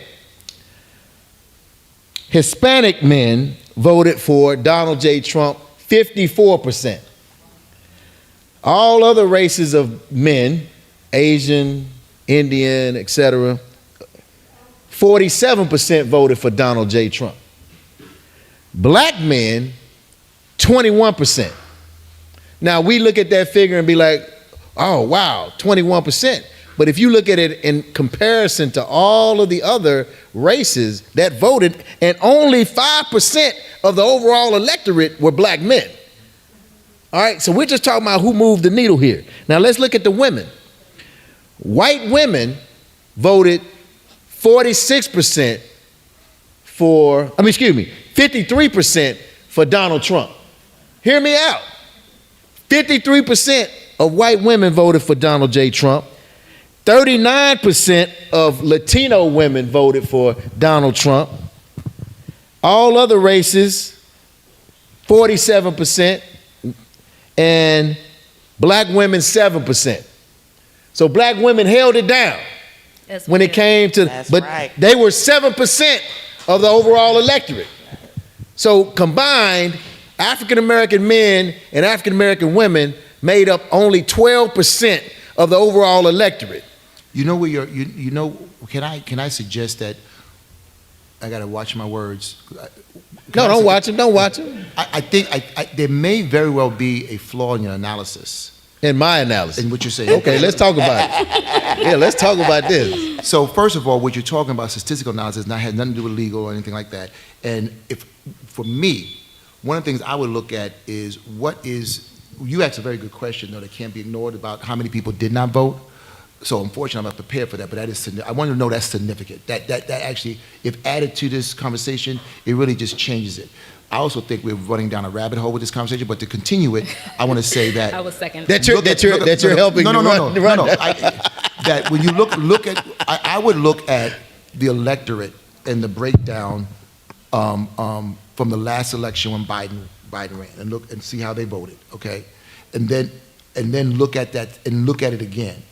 Hispanic men voted for Donald J. Trump, 54%. All other races of men, Asian, Indian, etc., 47% voted for Donald J. Trump. Black men, 21%. Now, we look at that figure and be like, oh, wow, 21%. But if you look at it in comparison to all of the other races that voted, and only 5% of the overall electorate were black men. All right, so we're just talking about who moved the needle here. Now, let's look at the women. White women voted 46% 53% for Donald Trump. Hear me out. 53% of white women voted for Donald J. Trump. 39% of Latino women voted for Donald Trump. All other races, 47%, and black women, 7%. So black women held it down when it came to, but they were 7% of the overall electorate. So combined, African-American men and African-American women made up only 12% of the overall electorate. You know where can I suggest that I gotta watch my words? No, don't watch him, don't watch him. I think there may very well be a flaw in your analysis. In my analysis. In what you're saying. Okay, let's talk about it. Yeah, let's talk about this. So first of all, what you're talking about, statistical analysis, had nothing to do with legal or anything like that. And for me, one of the things I would look at is you asked a very good question, though, that can't be ignored about how many people did not vote. So unfortunately, I'm not prepared for that, but I want to know that's significant. That actually, if added to this conversation, it really just changes it. I also think we're running down a rabbit hole with this conversation, but to continue it, I want to say that I was second. That you're helping. No. That when you look at, I would look at the electorate and the breakdown from the last election when Biden ran, and look and see how they voted, okay, and then look at that and look at it again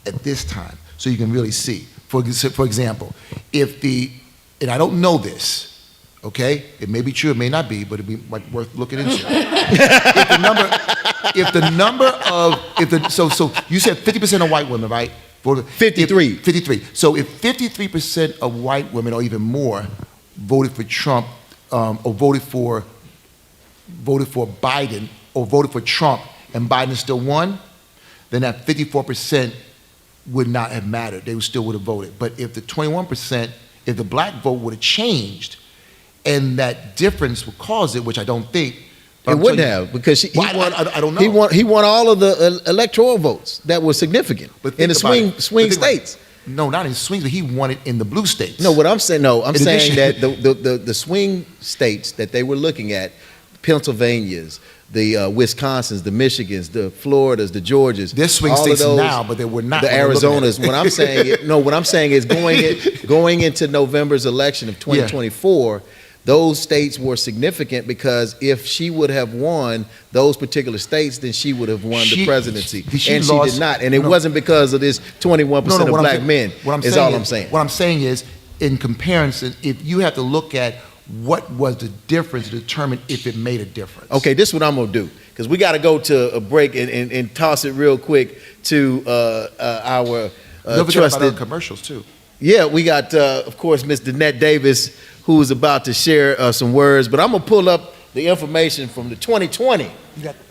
at this time, so you can really see. For example, and I don't know this. Okay, it may be true, it may not be, but it'd be worth looking into. So you said 50% of white women, right? 53. 53. So if 53% of white women or even more voted for Trump, or voted for Biden, or voted for Trump, and Biden still won, then that 54% would not have mattered. They still would have voted. But if the 21%, if the black vote would have changed, and that difference would cause it, which I don't think. It wouldn't have, because he won. I don't know. He won all of the electoral votes that were significant in the swing states. No, not in swings, but he won it in the blue states. No, what I'm saying, I'm saying that the swing states that they were looking at, Pennsylvania's, the Wisconsins, the Michigans, the Floridas, the Georgias. They're swing states now, but they were not. The Arizonas. What I'm saying is going into November's election of 2024. Those states were significant because if she would have won those particular states, then she would have won the presidency. She did not. And it wasn't because of this 21% of black men, is all I'm saying. What I'm saying is, in comparison, if you have to look at what was the difference to determine if it made a difference. Okay, this is what I'm going to do, because we got to go to a break and toss it real quick to our trusted commercials, too. Yeah, we got, of course, Ms. Danette Davis, who is about to share some words. But I'm going to pull up the information from the 2020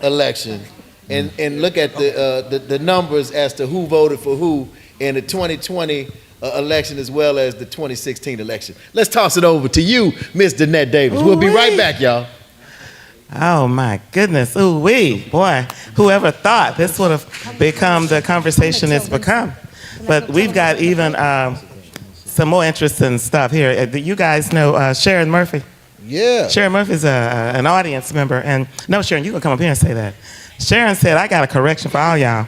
election and look at the numbers as to who voted for who in the 2020 election as well as the 2016 election. Let's toss it over to you, Ms. Danette Davis. We'll be right back, y'all. Oh, my goodness. Ooh-wee. Boy, whoever thought this would have become the conversation it's become. But we've got even... some more interesting stuff here. Do you guys know Sharon Murphy? Yeah. Sharon Murphy's an audience member. And no, Sharon, you can come up here and say that. Sharon said, I got a correction for all y'all.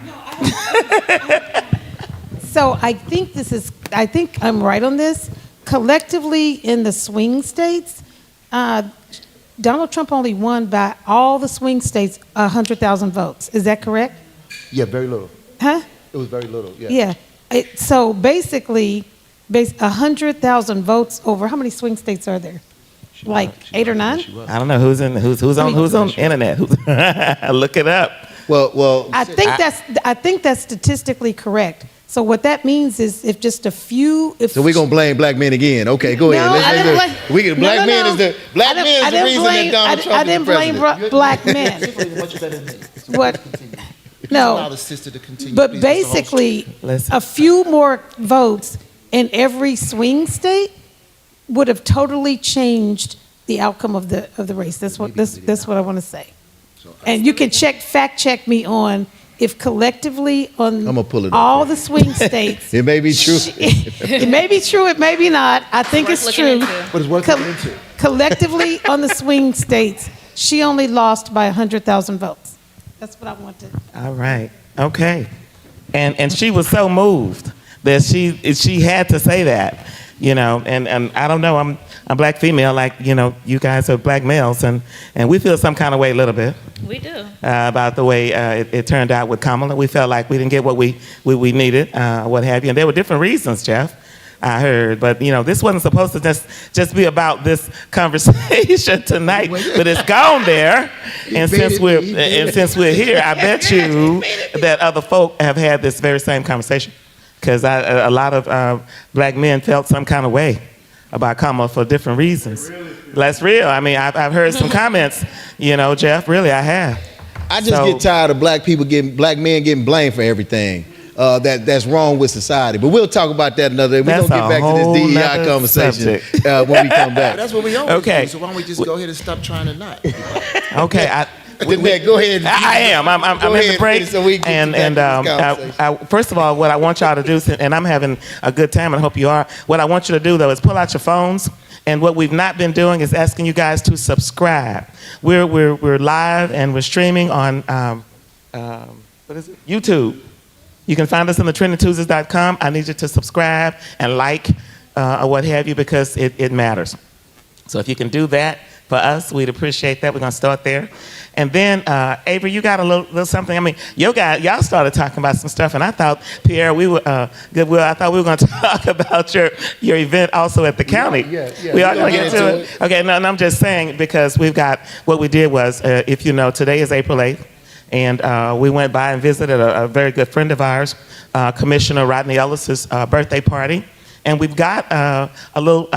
So I think I'm right on this. Collectively in the swing states, Donald Trump only won by all the swing states 100,000 votes. Is that correct? Yeah, very little. Huh? It was very little, yeah. Yeah. So basically, 100,000 votes over, how many swing states are there? Like 8 or 9? I don't know who's on internet. Look it up. Well. I think that's statistically correct. So what that means is if just a few. So we're gonna blame black men again? Okay, go ahead. Black men is the reason that Donald Trump I didn't blame black men. What? No. But basically, a few more votes in every swing state would have totally changed the outcome of the race. That's what I want to say. And you can fact check me on if collectively on I'm gonna pull it all up. The swing states. It may be true. It may be true. It may be not. I think it's true. But it's worth looking into. Collectively on the swing states, she only lost by 100,000 votes. That's what I wanted. All right. Okay. And she was so moved that she had to say that, you know. And I don't know, I'm a black female, like, you know, you guys are black males, and we feel some kind of way a little bit. We do. About the way it turned out with Kamala. We felt like we didn't get what we needed, what have you. And there were different reasons, Jeff, I heard. But, you know, this wasn't supposed to just be about this conversation tonight, but it's gone there. And since we're here, I bet you that other folk have had this very same conversation. Because a lot of black men felt some kind of way about Kamala for different reasons. That's real. I mean, I've heard some comments, you know, Jeff, really, I have. I just get tired of black men getting blamed for everything that's wrong with society. But we'll talk about that another day. We're going to get back to this DEI conversation when we come back. That's what we always do, so why don't we just go ahead and stop trying to not? Okay, go ahead. I am. I'm in the break. So first of all, what I want y'all to do, and I'm having a good time, and I hope you are. What I want you to do, though, is pull out your phones. And what we've not been doing is asking you guys to subscribe. We're live and we're streaming on what is it? YouTube. You can find us on the trendingtuesdays.com. I need you to subscribe and like or what have you, because it matters. So if you can do that for us, we'd appreciate that. We're going to start there. And then, Avery, you got a little something. I mean, y'all started talking about some stuff, and I thought, Pierre, Goodwill, I thought we were going to talk about your event also at the county. Yeah. We are going to get to it. Okay, no, I'm just saying, because we've got, what we did was, if you know, today is April 8th, and we went by and visited a very good friend of ours, Commissioner Rodney Ellis's birthday party, and we've got a little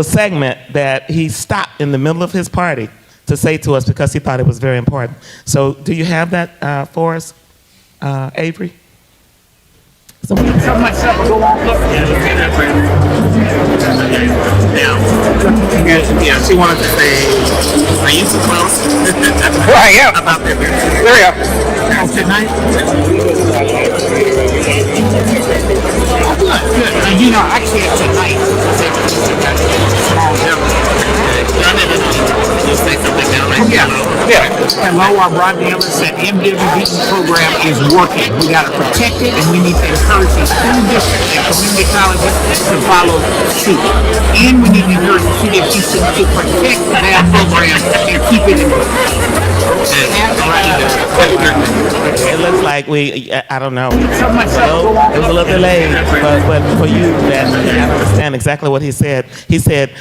segment that he stopped in the middle of his party to say to us, because he thought it was very important. So do you have that for us, Avery? So much stuff will go on. Yeah, she wanted to say, are you so close? Well, I am. About that. There we go. Tonight? Good. You know, I can't tonight. You say something down there. Yeah. Hello, I'm Rodney Ellis. That MWBE program is working. We got to protect it, and we need to encourage the school districts and community colleges to follow suit. And we need to encourage the city of Houston to protect that program and keep it in It looks like I don't know. It was a little delayed, but for you, that I understand exactly what he said. He said,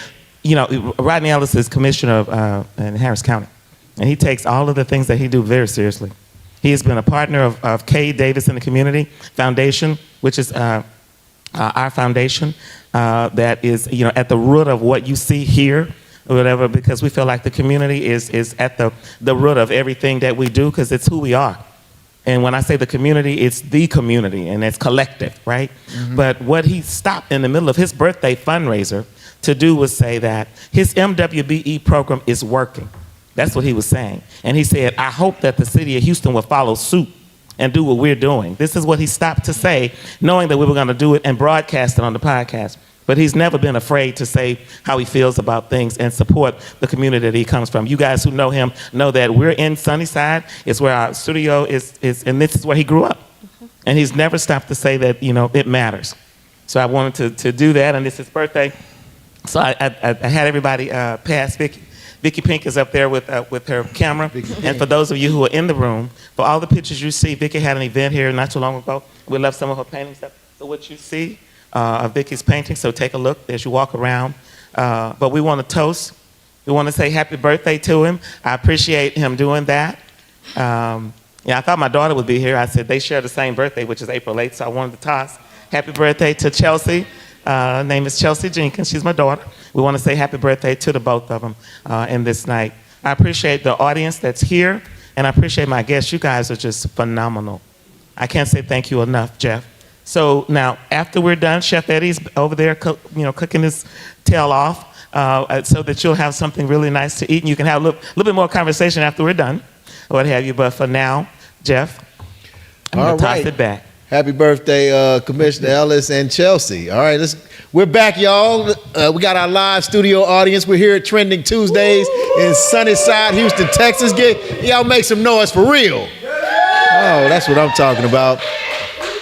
you know, Rodney Ellis is commissioner in Harris County, and he takes all of the things that he do very seriously. He has been a partner of Kay Davis in the Community Foundation, which is our foundation that is, you know, at the root of what you see here, or whatever, because we feel like the community is at the root of everything that we do, because it's who we are. And when I say the community, it's the community, and it's collective, right? Mm-hmm. But what he stopped in the middle of his birthday fundraiser to do was say that his MWBE program is working. That's what he was saying. And he said, I hope that the city of Houston will follow suit and do what we're doing. This is what he stopped to say, knowing that we were going to do it and broadcast it on the podcast. But he's never been afraid to say how he feels about things and support the community that he comes from. You guys who know him know that we're in Sunnyside. It's where our studio is, and this is where he grew up. Mm-hmm. And he's never stopped to say that, you know, it matters. So I wanted to do that, and it's his birthday. So I had everybody pass Vicky. Vicky Pink is up there with her camera. And for those of you who are in the room, for all the pictures you see, Vicky had an event here not too long ago. We left some of her paintings up. So what you see of Vicky's painting, so take a look as you walk around. But we want to toast. We want to say happy birthday to him. I appreciate him doing that. I thought my daughter would be here. I said they share the same birthday, which is April 8th, so I wanted to toss happy birthday to Chelsea. Her name is Chelsea Jenkins. She's my daughter. We want to say happy birthday to the both of them in this night. I appreciate the audience that's here, and I appreciate my guests. You guys are just phenomenal. I can't say thank you enough, Jeff. So now, after we're done, Chef Eddie's over there, cooking his tail off, so that you'll have something really nice to eat, and you can have a little bit more conversation after we're done, or what have you. But for now, Jeff, I'm going to toss it back. Happy birthday, Commissioner Ellis and Chelsea. All right, we're back, y'all. We got our live studio audience. We're here at Trending Tuesdays in Sunnyside, Houston, Texas. Y'all make some noise for real. Oh, that's what I'm talking about.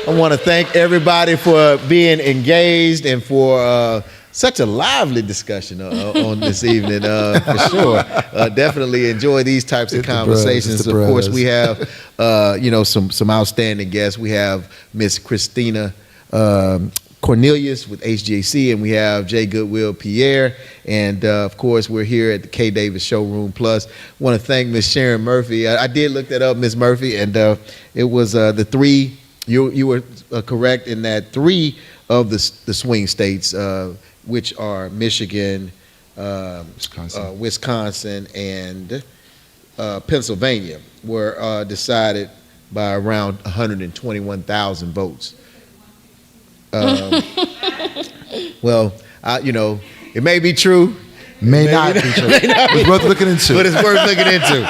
I want to thank everybody for being engaged and for such a lively discussion on this evening, for sure. Definitely enjoy these types of conversations. Of course, we have, some outstanding guests. We have Miss Christina Cornelius with HGAC, and we have Jay Goodwill Pierre, and of course we're here at the K Davis Showroom Plus. Want to thank Miss Sharon Murphy. I did look that up, Miss Murphy, and it was the three. You were correct in that 3 of the swing states, which are Michigan, Wisconsin, and Pennsylvania, were decided by around 121,000 votes. Well, it may be true. May not be true. It's worth looking into. But it's worth looking into.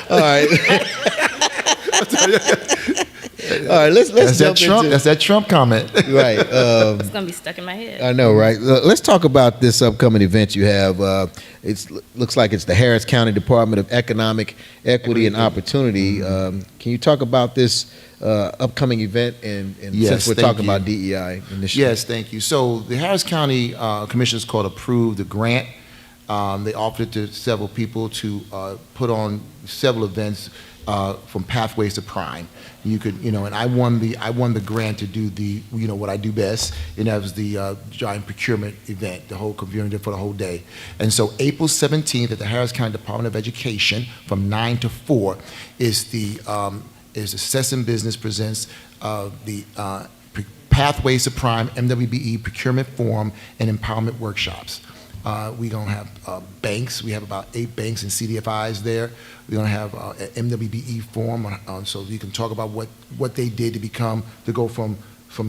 All right. All right, let's jump into. That's that Trump comment. Right. It's gonna be stuck in my head. I know, right? Let's talk about this upcoming event you have. It looks like it's the Harris County Department of Economic Equity and Opportunity. Can you talk about this upcoming event? And Yes, since we're thank talking you. about DEI initiative. Yes, thank you. So the Harris County Commissioners Court approved the grant. They offered it to several people to put on several events from Pathways to Prime. You could, and I won the grant to do the, what I do best, and that was the giant procurement event, the whole community for the whole day. And so April 17th at the Harris County Department of Education from 9 to 4 is the Success in Business presents the Pathways to Prime MWBE Procurement Forum and Empowerment Workshops. We're going to have banks. We have about 8 banks and CDFIs there. We're going to have an MWBE forum so you can talk about what they did to go from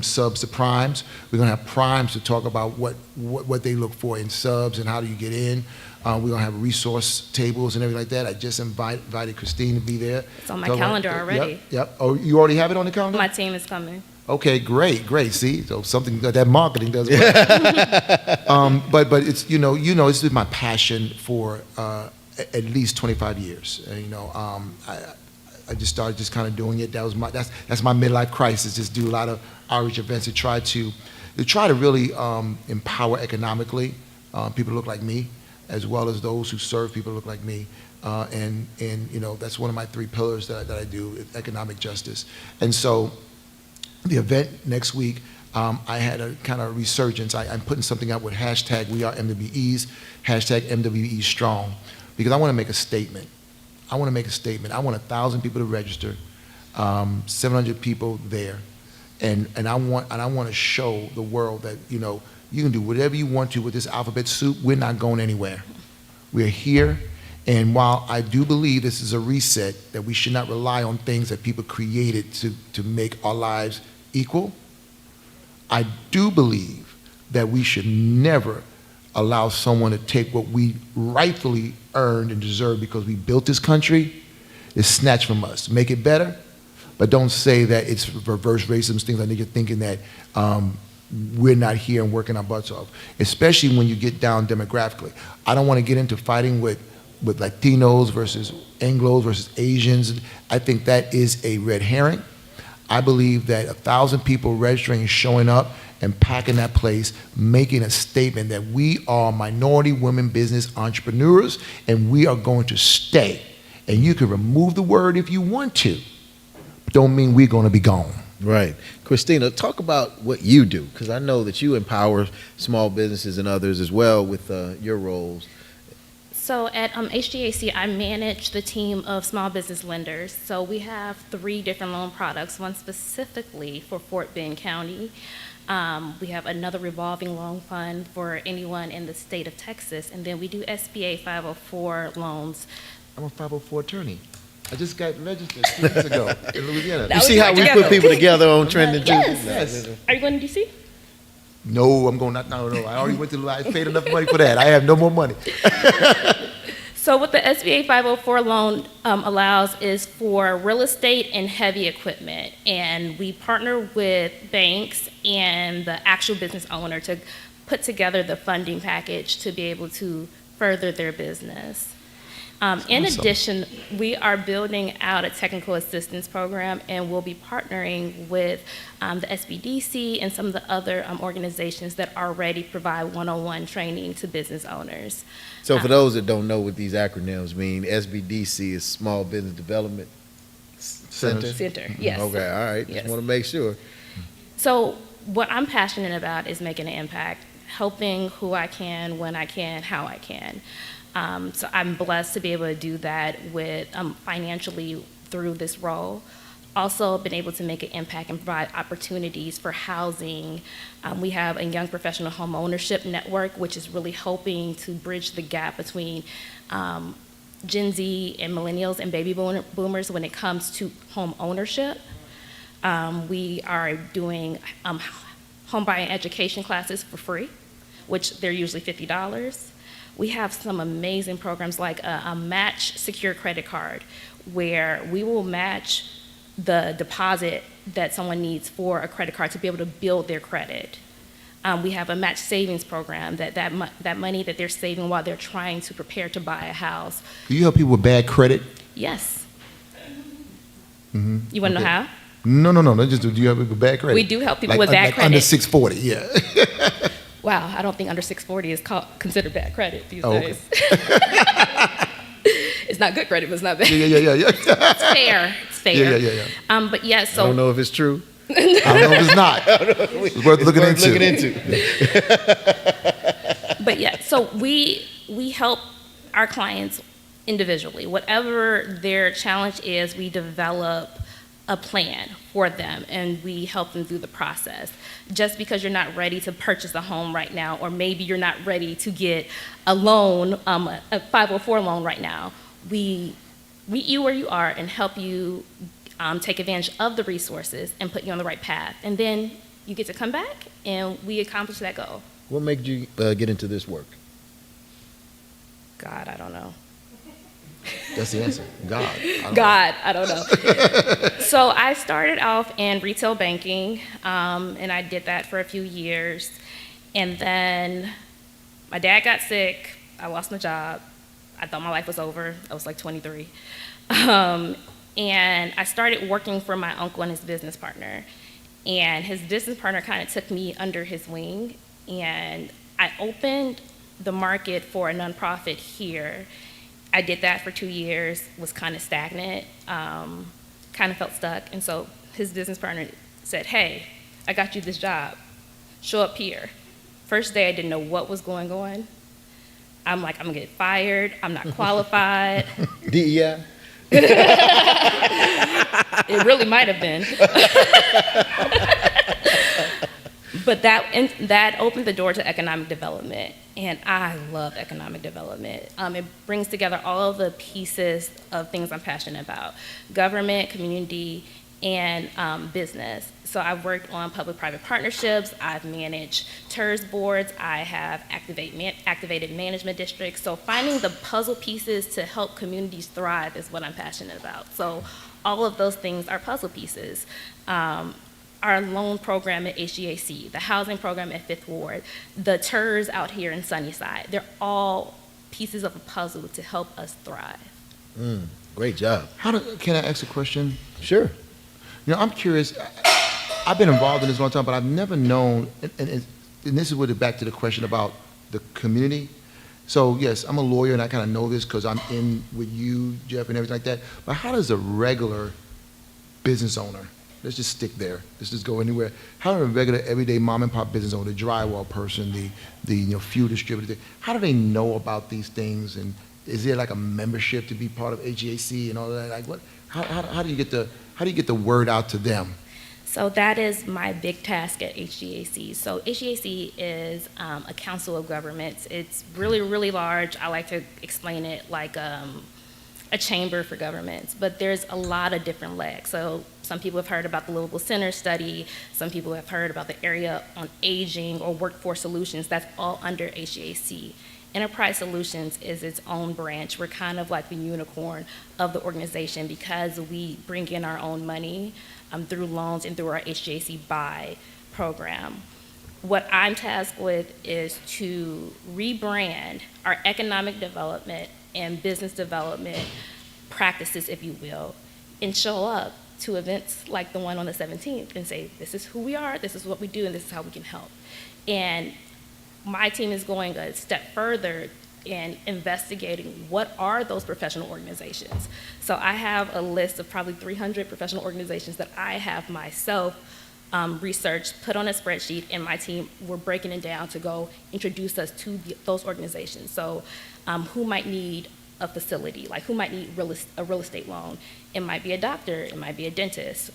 subs to primes. We're going to have primes to talk about what they look for in subs and how do you get in. We're going to have resource tables and everything like that. I just invited Christine to be there. It's on my calendar already. Yep. Oh, you already have it on the calendar? My team is coming. Okay, great. See, so something that marketing does work. But it's it's been my passion for at least 25 years. I just started just kind of doing it. That's my midlife crisis. Just do a lot of outreach events to try to really empower economically people who look like me, as well as those who serve people who look like me. And that's one of my 3 pillars that I do: economic justice. And so the event next week, I had a kind of resurgence. I'm putting something out with hashtag We Are MWBEs, hashtag MWBE Strong, because I want to make a statement. I want 1,000 people to register, 700 people there, and I want to show the world that you can do whatever you want to with this alphabet soup. We're not going anywhere. We're here. And while I do believe this is a reset, that we should not rely on things that people created to make our lives equal, I do believe that we should never allow someone to take what we rightfully earned and deserve because we built this country, is snatched from us. Make it better, but don't say that it's reverse racism, things like that. You're thinking that we're not here and working our butts off, especially when you get down demographically. I don't want to get into fighting with Latinos versus Anglos versus Asians. I think that is a red herring. I believe that 1,000 people registering and showing up and packing that place, making a statement that we are minority women business entrepreneurs and we are going to stay. And you can remove the word if you want to, but don't mean we're going to be gone. Right. Christina, talk about what you do, because I know that you empower small businesses and others as well with your roles. So at HGAC, I manage the team of small business lenders. So we have 3 different loan products, one specifically for Fort Bend County. We have another revolving loan fund for anyone in the state of Texas, and then we do SBA 504 loans. I'm a 504 attorney. I just got registered 2 weeks ago in Louisiana. You see how we put people together on Trending Yes. Yes. Are you going to DC? No, I'm going not. No. I already went to. I paid enough money for that. I have no more money. So what the SBA 504 loan allows is for real estate and heavy equipment. And we partner with banks and the actual business owner to put together the funding package to be able to further their business. In addition, we are building out a technical assistance program, and we'll be partnering with the SBDC and some of the other organizations that already provide one-on-one training to business owners. So for those that don't know what these acronyms mean, SBDC is Small Business Development Center? Center, yes. Okay, all right, Yes. just want to make sure. So what I'm passionate about is making an impact, helping who I can, when I can, how I can. So I'm blessed to be able to do that with financially through this role. Also been able to make an impact and provide opportunities for housing. We have a young professional home ownership network, which is really helping to bridge the gap between Gen Z and millennials and baby boomers when it comes to home ownership. We are doing home buying education classes for free, which they're usually $50. We have some amazing programs like a match secure credit card, where we will match the deposit that someone needs for a credit card to be able to build their credit. We have a match savings program that money that they're saving while they're trying to prepare to buy a house. Do you help people with bad credit? Yes. Mm-hmm. You want to know how? No. Just do you help people with bad credit? We do help people with bad credit. Under 640, yeah. Wow, I don't think under 640 is considered bad credit these Oh, days. It's not good credit, but it's not bad. Yeah. It's fair. It's fair. Yeah. But yeah, I so don't know if it's true. I don't know if it's not. It's worth looking into. But yeah, so we help our clients individually. Whatever their challenge is, we develop a plan for them, and we help them through the process. Just because you're not ready to purchase a home right now, or maybe you're not ready to get a loan, a 504 loan right now, we meet you where you are and help you take advantage of the resources and put you on the right path. And then you get to come back and we accomplish that goal. What made you get into this work? God, I don't know. That's the answer. God. I don't know. So I started off in retail banking, and I did that for a few years. And then my dad got sick. I lost my job. I thought my life was over. I was like 23. And I started working for my uncle and his business partner. And his business partner kind of took me under his wing. And I opened the market for a nonprofit here. I did that for 2 years, was kind of stagnant, kind of felt stuck. And so his business partner said, hey, I got you this job. Show up here. First day, I didn't know what was going on. I'm like, I'm gonna get fired. I'm not qualified. DEI? It really might have been. But that opened the door to economic development, and I love economic development. It brings together all of the pieces of things I'm passionate about: government, community, and business. So I've worked on public-private partnerships, I've managed TERS boards, I have activated management districts. So finding the puzzle pieces to help communities thrive is what I'm passionate about. So all of those things are puzzle pieces. Our loan program at HGAC, the housing program at Fifth Ward, the TERS out here in Sunnyside, they're all pieces of a puzzle to help us thrive. Great job. Can I ask a question? Sure. You know, I'm curious. I've been involved in this a long time, but I've never known, and this is back to the question about the community. So yes, I'm a lawyer and I kind of know this because I'm in with you, Jeff, and everything like that. But how does a regular business owner, let's just stick there, let's just go anywhere, how does a regular everyday mom and pop business owner, the drywall person, the fuel distributor, how do they know about these things? And is there like a membership to be part of HGAC and all that? Like what? How do you get the word out to them? So that is my big task at HGAC. So HGAC is a council of governments. It's really, really large. I like to explain it like a chamber for governments, but there's a lot of different legs. So some people have heard about the Livable Center study. Some people have heard about the area on aging or workforce solutions. That's all under HGAC. Enterprise Solutions is its own branch. We're kind of like the unicorn of the organization because we bring in our own money through loans and through our HGAC Buy program. What I'm tasked with is to rebrand our economic development and business development practices, if you will, and show up to events like the one on the 17th and say, this is who we are, this is what we do, and this is how we can help. And my team is going a step further in investigating what are those professional organizations. So I have a list of probably 300 professional organizations that I have myself researched, put on a spreadsheet, and my team, we're breaking it down to go introduce us to those organizations. So who might need a facility, like who might need a real estate loan? It might be a doctor, it might be a dentist.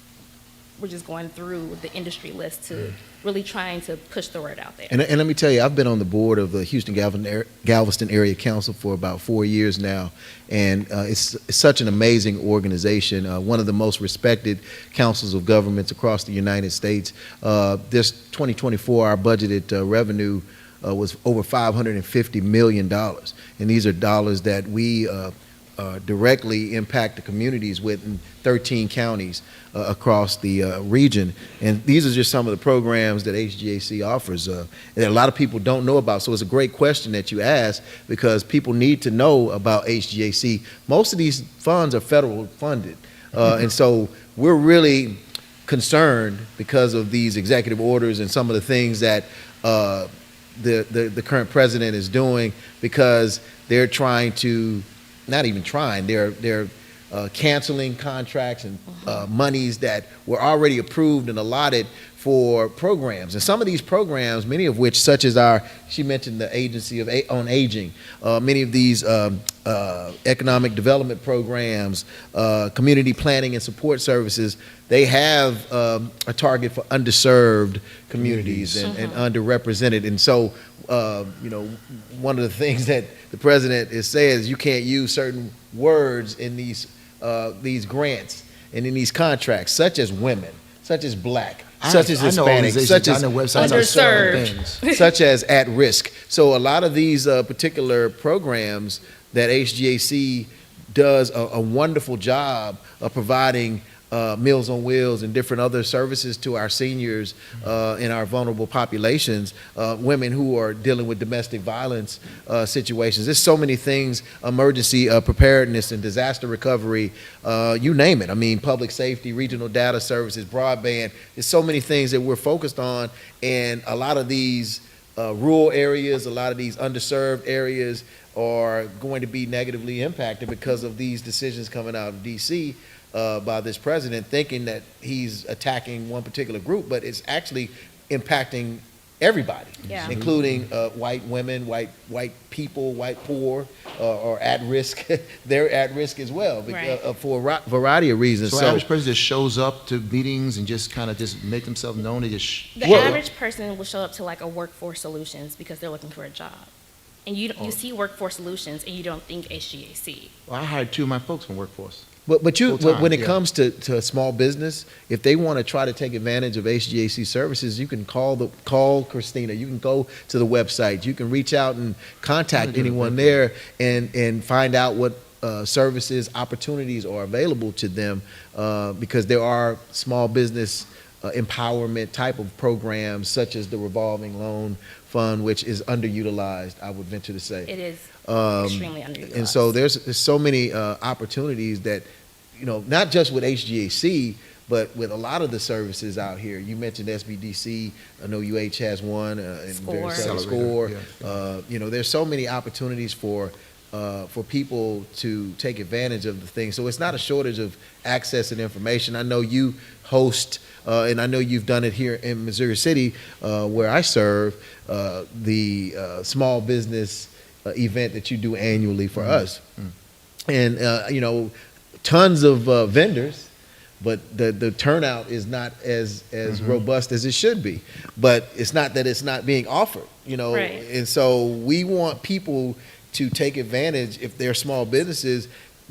We're just going through the industry list to really trying to push the word out there. And let me tell you, I've been on the board of the Houston Galveston Area Council for about 4 years now, and it's such an amazing organization, one of the most respected councils of governments across the United States. This 2024, our budgeted revenue was over $550 million, and these are dollars that we directly impact the communities with in 13 counties across the region. And these are just some of the programs that HGAC offers that a lot of people don't know about. So it's a great question that you ask, because people need to know about HGAC. Most of these funds are federal funded. And so we're really concerned because of these executive orders and some of the things that the current president is doing, because they're trying to, not even trying, they're canceling contracts and monies that were already approved and allotted for programs. And some of these programs, many of which, such as she mentioned the Agency on Aging, many of these economic development programs, community planning and support services, they have a target for underserved communities and underrepresented. And so, one of the things that the president is saying is you can't use certain words in these grants and in these contracts, such as women, such as black, such as Hispanic, such as underserved, such as at risk. So a lot of these particular programs that HGAC does a wonderful job of providing Meals on Wheels and different other services to our seniors in our vulnerable populations, women who are dealing with domestic violence situations. There's so many things, emergency preparedness and disaster recovery, you name it. I mean, public safety, regional data services, broadband. There's so many things that we're focused on, and a lot of these rural areas, a lot of these underserved areas are going to be negatively impacted because of these decisions coming out of D.C. By this president, thinking that he's attacking one particular group, but it's actually impacting everybody, including white women, white people, white poor, or at risk. They're at risk as well for a variety of reasons. So average person just shows up to meetings and just kind of just make themselves known. The average person will show up to like a Workforce Solutions because they're looking for a job. And you see Workforce Solutions and you don't think HGAC. Well, I hired 2 of my folks from Workforce. But when it comes to a small business, if they want to try to take advantage of HGAC services, you can call Christina. You can go to the website. You can reach out and contact anyone there and find out what services, opportunities are available to them, because there are small business empowerment type of programs, such as the revolving loan fund, which is underutilized, I would venture to say. It is extremely underutilized. And so there's so many opportunities that, not just with HGAC, but with a lot of the services out here. You mentioned SBDC. I know UH has one. And Score. There's so many opportunities for people to take advantage of the thing. So it's not a shortage of access and information. I know you host, and I know you've done it here in Missouri City, where I serve, the small business event that you do annually for us. And, tons of vendors, but the turnout is not as robust as it should be. But it's not that it's not being offered, Right. And so we want people to take advantage if they're small businesses.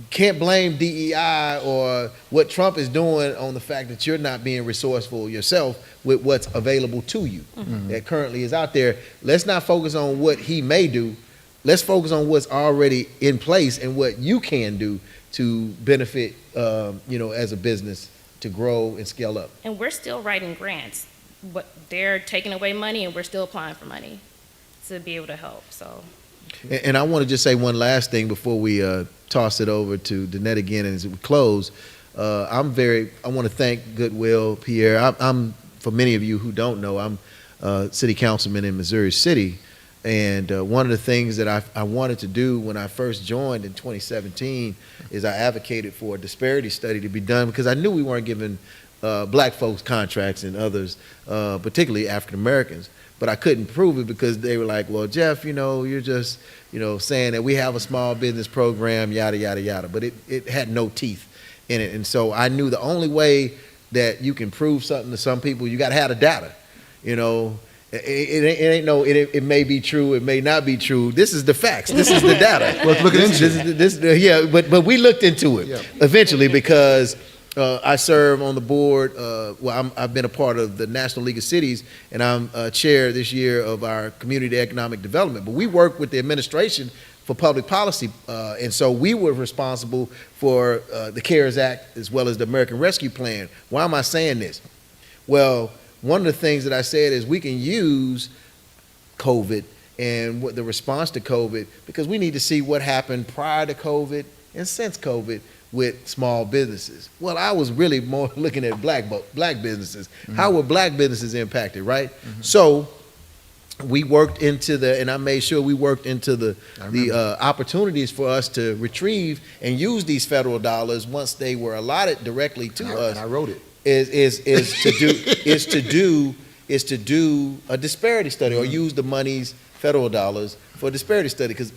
Can't blame DEI or what Trump is doing on the fact that you're not being resourceful yourself with what's available to you that currently is out there. Let's not focus on what he may do. Let's focus on what's already in place and what you can do to benefit, as a business to grow and scale up. And we're still writing grants, but they're taking away money and we're still applying for money to be able to help. So And I want to just say one last thing before we toss it over to Danette again and as we close. I want to thank Goodwill, Pierre. I'm, for many of you who don't know, I'm city councilman in Missouri City. And one of the things that I wanted to do when I first joined in 2017 is I advocated for a disparity study to be done because I knew we weren't giving black folks contracts and others, particularly African Americans. But I couldn't prove it because they were like, well, Jeff, you're just, saying that we have a small business program, yada, yada, yada. But it had no teeth in it. And so I knew the only way that you can prove something to some people, you got to have the data, It may be true, it may not be true. This is the facts. This is the data. Let's look into it. Yeah, but we looked into it eventually because I serve on the board. I've been a part of the National League of Cities, and I'm chair this year of our Community Economic Development. But we work with the administration for public policy, and so we were responsible for the CARES Act as well as the American Rescue Plan. Why am I saying this? Well, one of the things that I said is we can use COVID and what the response to COVID because we need to see what happened prior to COVID and since COVID with small businesses. Well, I was really more looking at black businesses. Mm-hmm. How were black businesses impacted, right? Mm-hmm. So we worked into and I made sure we worked into the opportunities for us to retrieve and use these federal dollars once they were allotted directly to us. And I wrote it. Is to do a disparity study or use the money's federal dollars for a disparity study because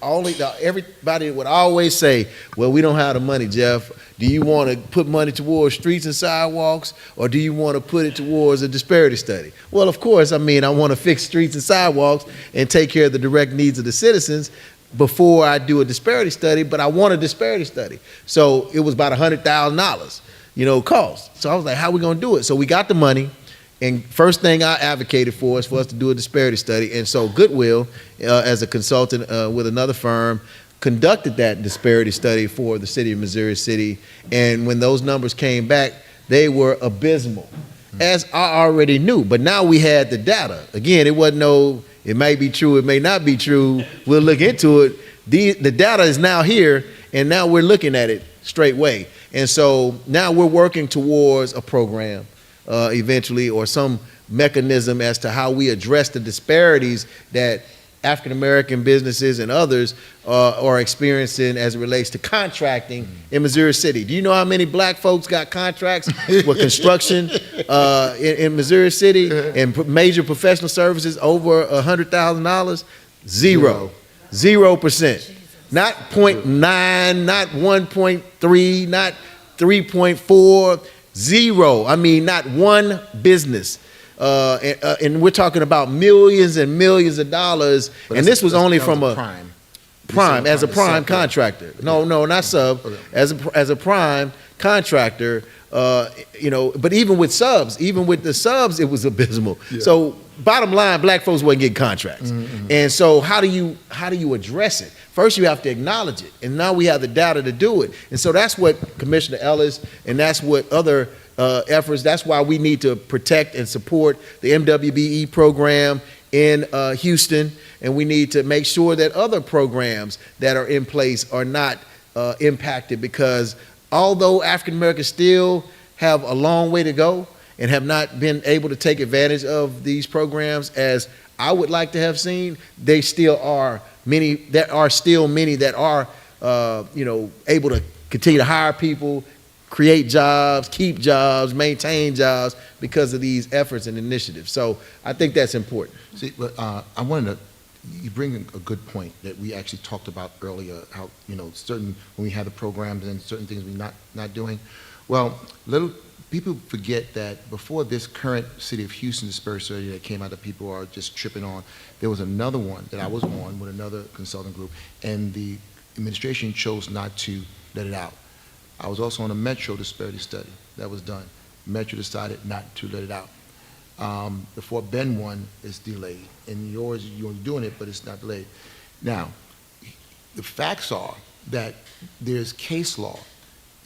everybody would always say, well, we don't have the money, Jeff. Do you want to put money towards streets and sidewalks or do you want to put it towards a disparity study? Well, of course, I want to fix streets and sidewalks and take care of the direct needs of the citizens before I do a disparity study, but I want a disparity study. So it was about $100,000. Cost. So I was like, how are we going to do it? So we got the money, and first thing I advocated for is for us to do a disparity study. And so Goodwill, as a consultant with another firm, conducted that disparity study for the city of Missouri City. And when those numbers came back, they were abysmal, as I already knew. But now we had the data. Again, it wasn't it may be true, it may not be true. We'll look into it. The data is now here, and now we're looking at it straightway. And so now we're working towards a program eventually or some mechanism as to how we address the disparities that African-American businesses and others are experiencing as it relates to contracting in Missouri City. Do you know how many black folks got contracts with construction in Missouri City and major professional services over $100,000? 0%. Not 0.9, not 1.3, not 3.4, 0. Not one business. And we're talking about millions and millions of dollars. And this was only from a prime as a prime contractor. No, not sub. As a prime contractor, but even with the subs, it was abysmal. Yeah. So bottom line, black folks wasn't getting contracts. Mm-hmm. And so how do you address it? First, you have to acknowledge it. And now we have the data to do it. And so that's what Commissioner Ellis and that's what other efforts, that's why we need to protect and support the MWBE program in Houston. And we need to make sure that other programs that are in place are not impacted because although African Americans still have a long way to go and have not been able to take advantage of these programs as I would like to have seen, there are many that are able to continue to hire people, create jobs, keep jobs, maintain jobs because of these efforts and initiatives. So I think that's important. See, but I wanted to. You bring a good point that we actually talked about earlier, how, when we had the programs and certain things we're not doing. Well, people forget that before this current City of Houston disparity study that came out that people are just tripping on, there was another one that I was on with another consulting group, and the administration chose not to let it out. I was also on a Metro disparity study that was done. Metro decided not to let it out. The Fort Bend one is delayed, and you're doing it, but it's not delayed. Now, the facts are that there's case law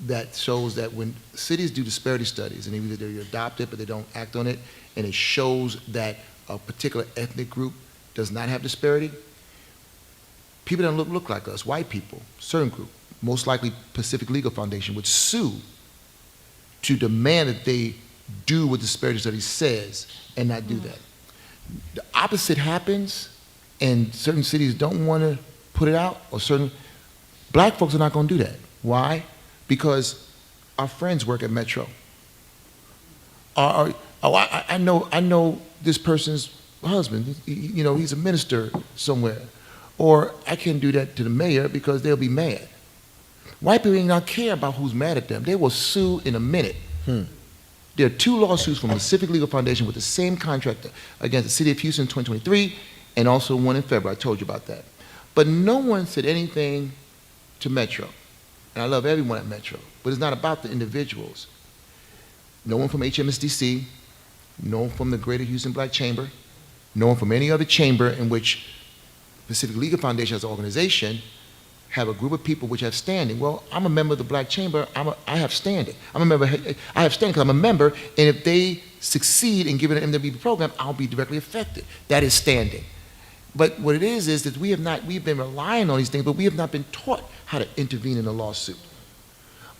that shows that when cities do disparity studies, and either they adopt it but they don't act on it, and it shows that a particular ethnic group does not have disparity, people that don't look like us, white people, certain group, most likely Pacific Legal Foundation, would sue to demand that they do what the disparity study says and not do that. The opposite happens, and certain cities don't want to put it out, or certain black folks are not going to do that. Why? Because our friends work at Metro. I know this person's husband. He's a minister somewhere. Or I can't do that to the mayor because they'll be mad. White people ain't not care about who's mad at them. They will sue in a minute. There are 2 lawsuits from the Pacific Legal Foundation with the same contractor against the city of Houston in 2023, and also one in February. I told you about that. But no one said anything to Metro. And I love everyone at Metro, but it's not about the individuals. No one from HMSDC, no one from the Greater Houston Black Chamber, no one from any other chamber in which Pacific Legal Foundation as an organization have a group of people which have standing. Well, I'm a member of the Black Chamber. I have standing. I have standing because I'm a member, and if they succeed in giving an MWP program, I'll be directly affected. That is standing. But what it is that we've been relying on these things, but we have not been taught how to intervene in a lawsuit.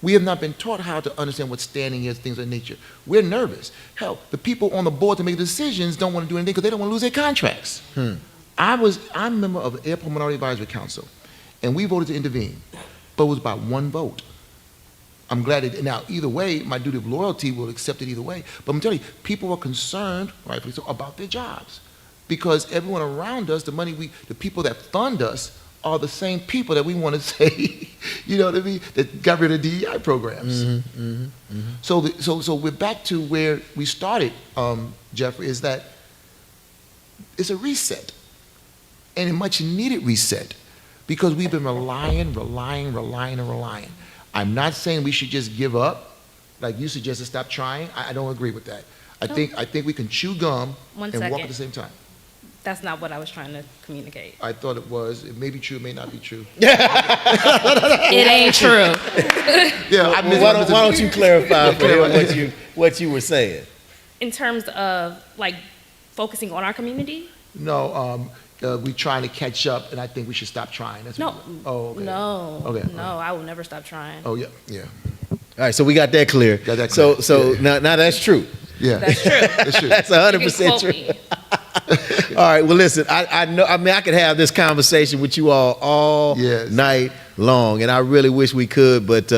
We have not been taught how to understand what standing is, things of that nature. We're nervous. Hell, the people on the board to make decisions don't want to do anything because they don't want to lose their contracts. I'm a member of the Airport Minority Advisory Council, and we voted to intervene, but it was by 1 vote. I'm glad it, now either way, my duty of loyalty will accept it either way, but I'm telling you, people are concerned, rightfully so, about their jobs. Because everyone around us, the people that fund us are the same people that we want to say, you know what I mean, that got rid of DEI programs. So we're back to where we started, Jeffrey, is that it's a reset, and a much needed reset, because we've been relying. I'm not saying we should just give up, like you suggested, stop trying. I don't agree with that. I think we can chew gum and walk at the same time. That's not what I was trying to communicate. I thought it was. It may be true, it may not be true. It ain't true. Yeah, Why don't you clarify for him what you were saying? In terms of like focusing on our community? No, we're trying to catch up, and I think we should stop trying. That's No. okay. No. Okay. No, I will never stop trying. Oh yeah. All right, so we got that clear. Got that clear. So now that's true. Yeah. That's true. That's true. That's You can 100% quote true. me. All right, well, listen, I know. I mean, I could have this conversation with you all Yes. night long, and I really wish we could, but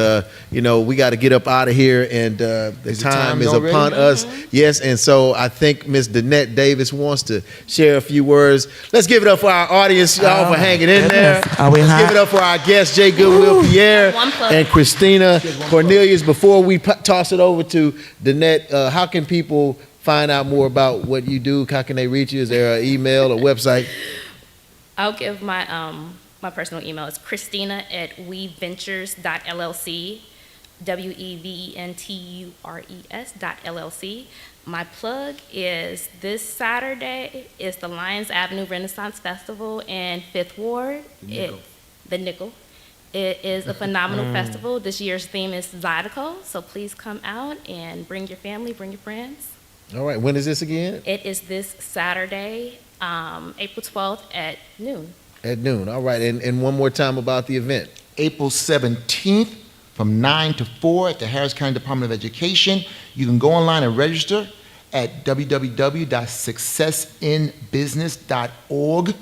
we got to get up out of here, and the time is already? upon us. Yes, and so I think Ms. Danette Davis wants to share a few words. Let's give it up for our audience, y'all, for hanging in there. Are we Let's hot? give it up for our guests, J. Goodwill Pierre One plug. and Christina Cornelius. Before we toss it over to Danette, how can people find out more about what you do? How can they reach you? Is there an email or website? I'll give my my personal email. It's Christina@weventures.llc, WEVENTURES.LLC. My plug is this Saturday is the Lyons Avenue Renaissance Festival in 5th Ward. The Nickel. It is a phenomenal festival. This year's theme is Zydeco, so please come out and bring your family, bring your friends. All right, when is this again? It is this Saturday, April 12th at noon. At noon. All right, and one more time about the event. April 17th from 9 to 4 at the Harris County Department of Education. You can go online and register at www.successinbusiness.org.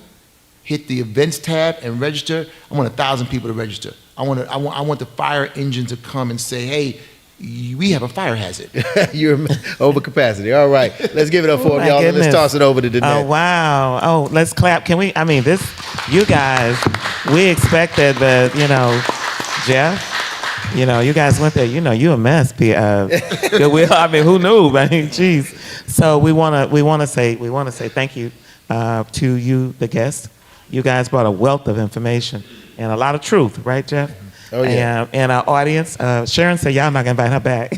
Hit the events tab and register. I want 1,000 people to register. I want the fire engine to come and say, hey, we have a fire hazard. You're over capacity. All right, let's give it up for my y'all. goodness. Let's toss it over to Danette. Oh, wow. Oh, let's clap. Can we? I mean, you guys, we expected, but, Jeff, you guys went there. You a mess. Goodwill. I mean, who knew? I mean, geez. So we want to say thank you to you, the guests. You guys brought a wealth of information and a lot of truth, right, Jeff? Oh, yeah. And our audience, Sharon said, y'all not going to invite her back.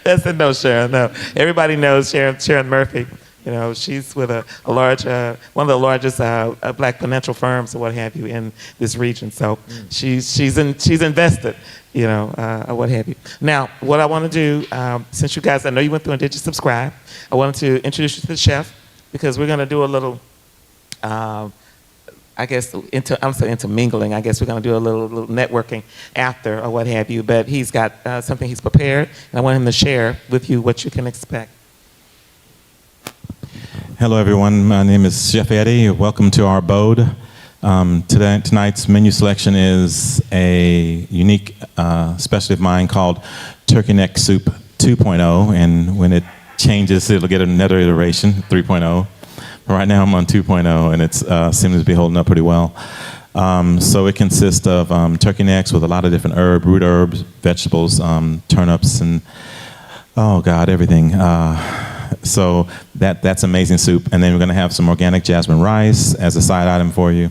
That's a no, Sharon, no. Everybody knows Sharon Murphy. She's with a large, one of the largest black financial firms or what have you in this region. So she's invested, or what have you. Now, what I want to do, since you guys, I know you went through and did you subscribe, I wanted to introduce you to the chef because we're going to do a little I guess, intermingling. I guess we're going to do a little networking after or what have you. But he's got something he's prepared, and I want him to share with you what you can expect. Hello, everyone. My name is Chef Eddie. Welcome to our abode. Tonight's menu selection is a unique specialty of mine called Turkey Neck Soup 2.0, and when it changes, it'll get another iteration, 3.0. Right now, I'm on 2.0, and it seems to be holding up pretty well. So it consists of turkey necks with a lot of different root herbs, vegetables, turnips, and oh God, everything. So that's amazing soup. And then we're going to have some organic jasmine rice as a side item for you.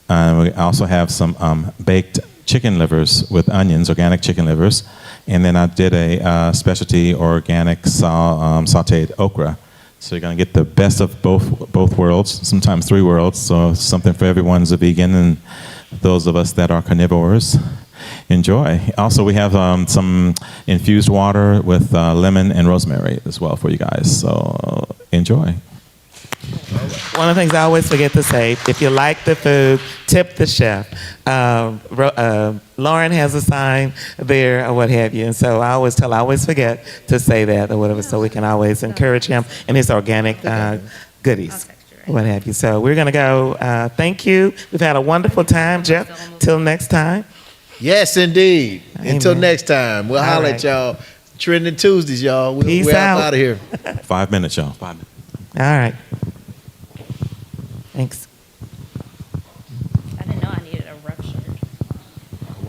We also have some baked chicken livers with onions, organic chicken livers. And then I did a specialty organic sauteed okra. So you're going to get the best of both worlds, sometimes three worlds. So something for everyone who's a vegan and those of us that are carnivores. Enjoy. Also, we have some infused water with lemon and rosemary as well for you guys. So enjoy. One of the things I always forget to say, if you like the food, tip the chef. Lauren has a sign there or what have you. And so I always forget to say that or whatever, so we can always encourage him and his organic goodies, what have you. So we're going to go. Thank you. We've had a wonderful time, Jeff. Till next time. Yes, indeed. Amen. Until next time. We'll holler at y'all. Trending Tuesdays, y'all. We're out of here. 5 minutes, y'all. 5 minutes. All right. Thanks. I didn't know I needed a rough shirt.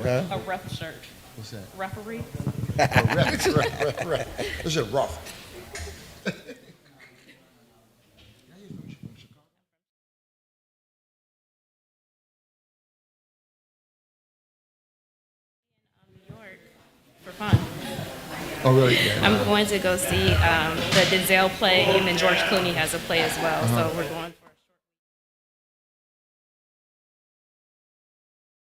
Huh? A rough shirt. What's that? Referee. Right. This is rough. New York for fun. Oh, really? Yeah. I'm going to go see the Denzel play, and then George Clooney has a play as well. So we're going.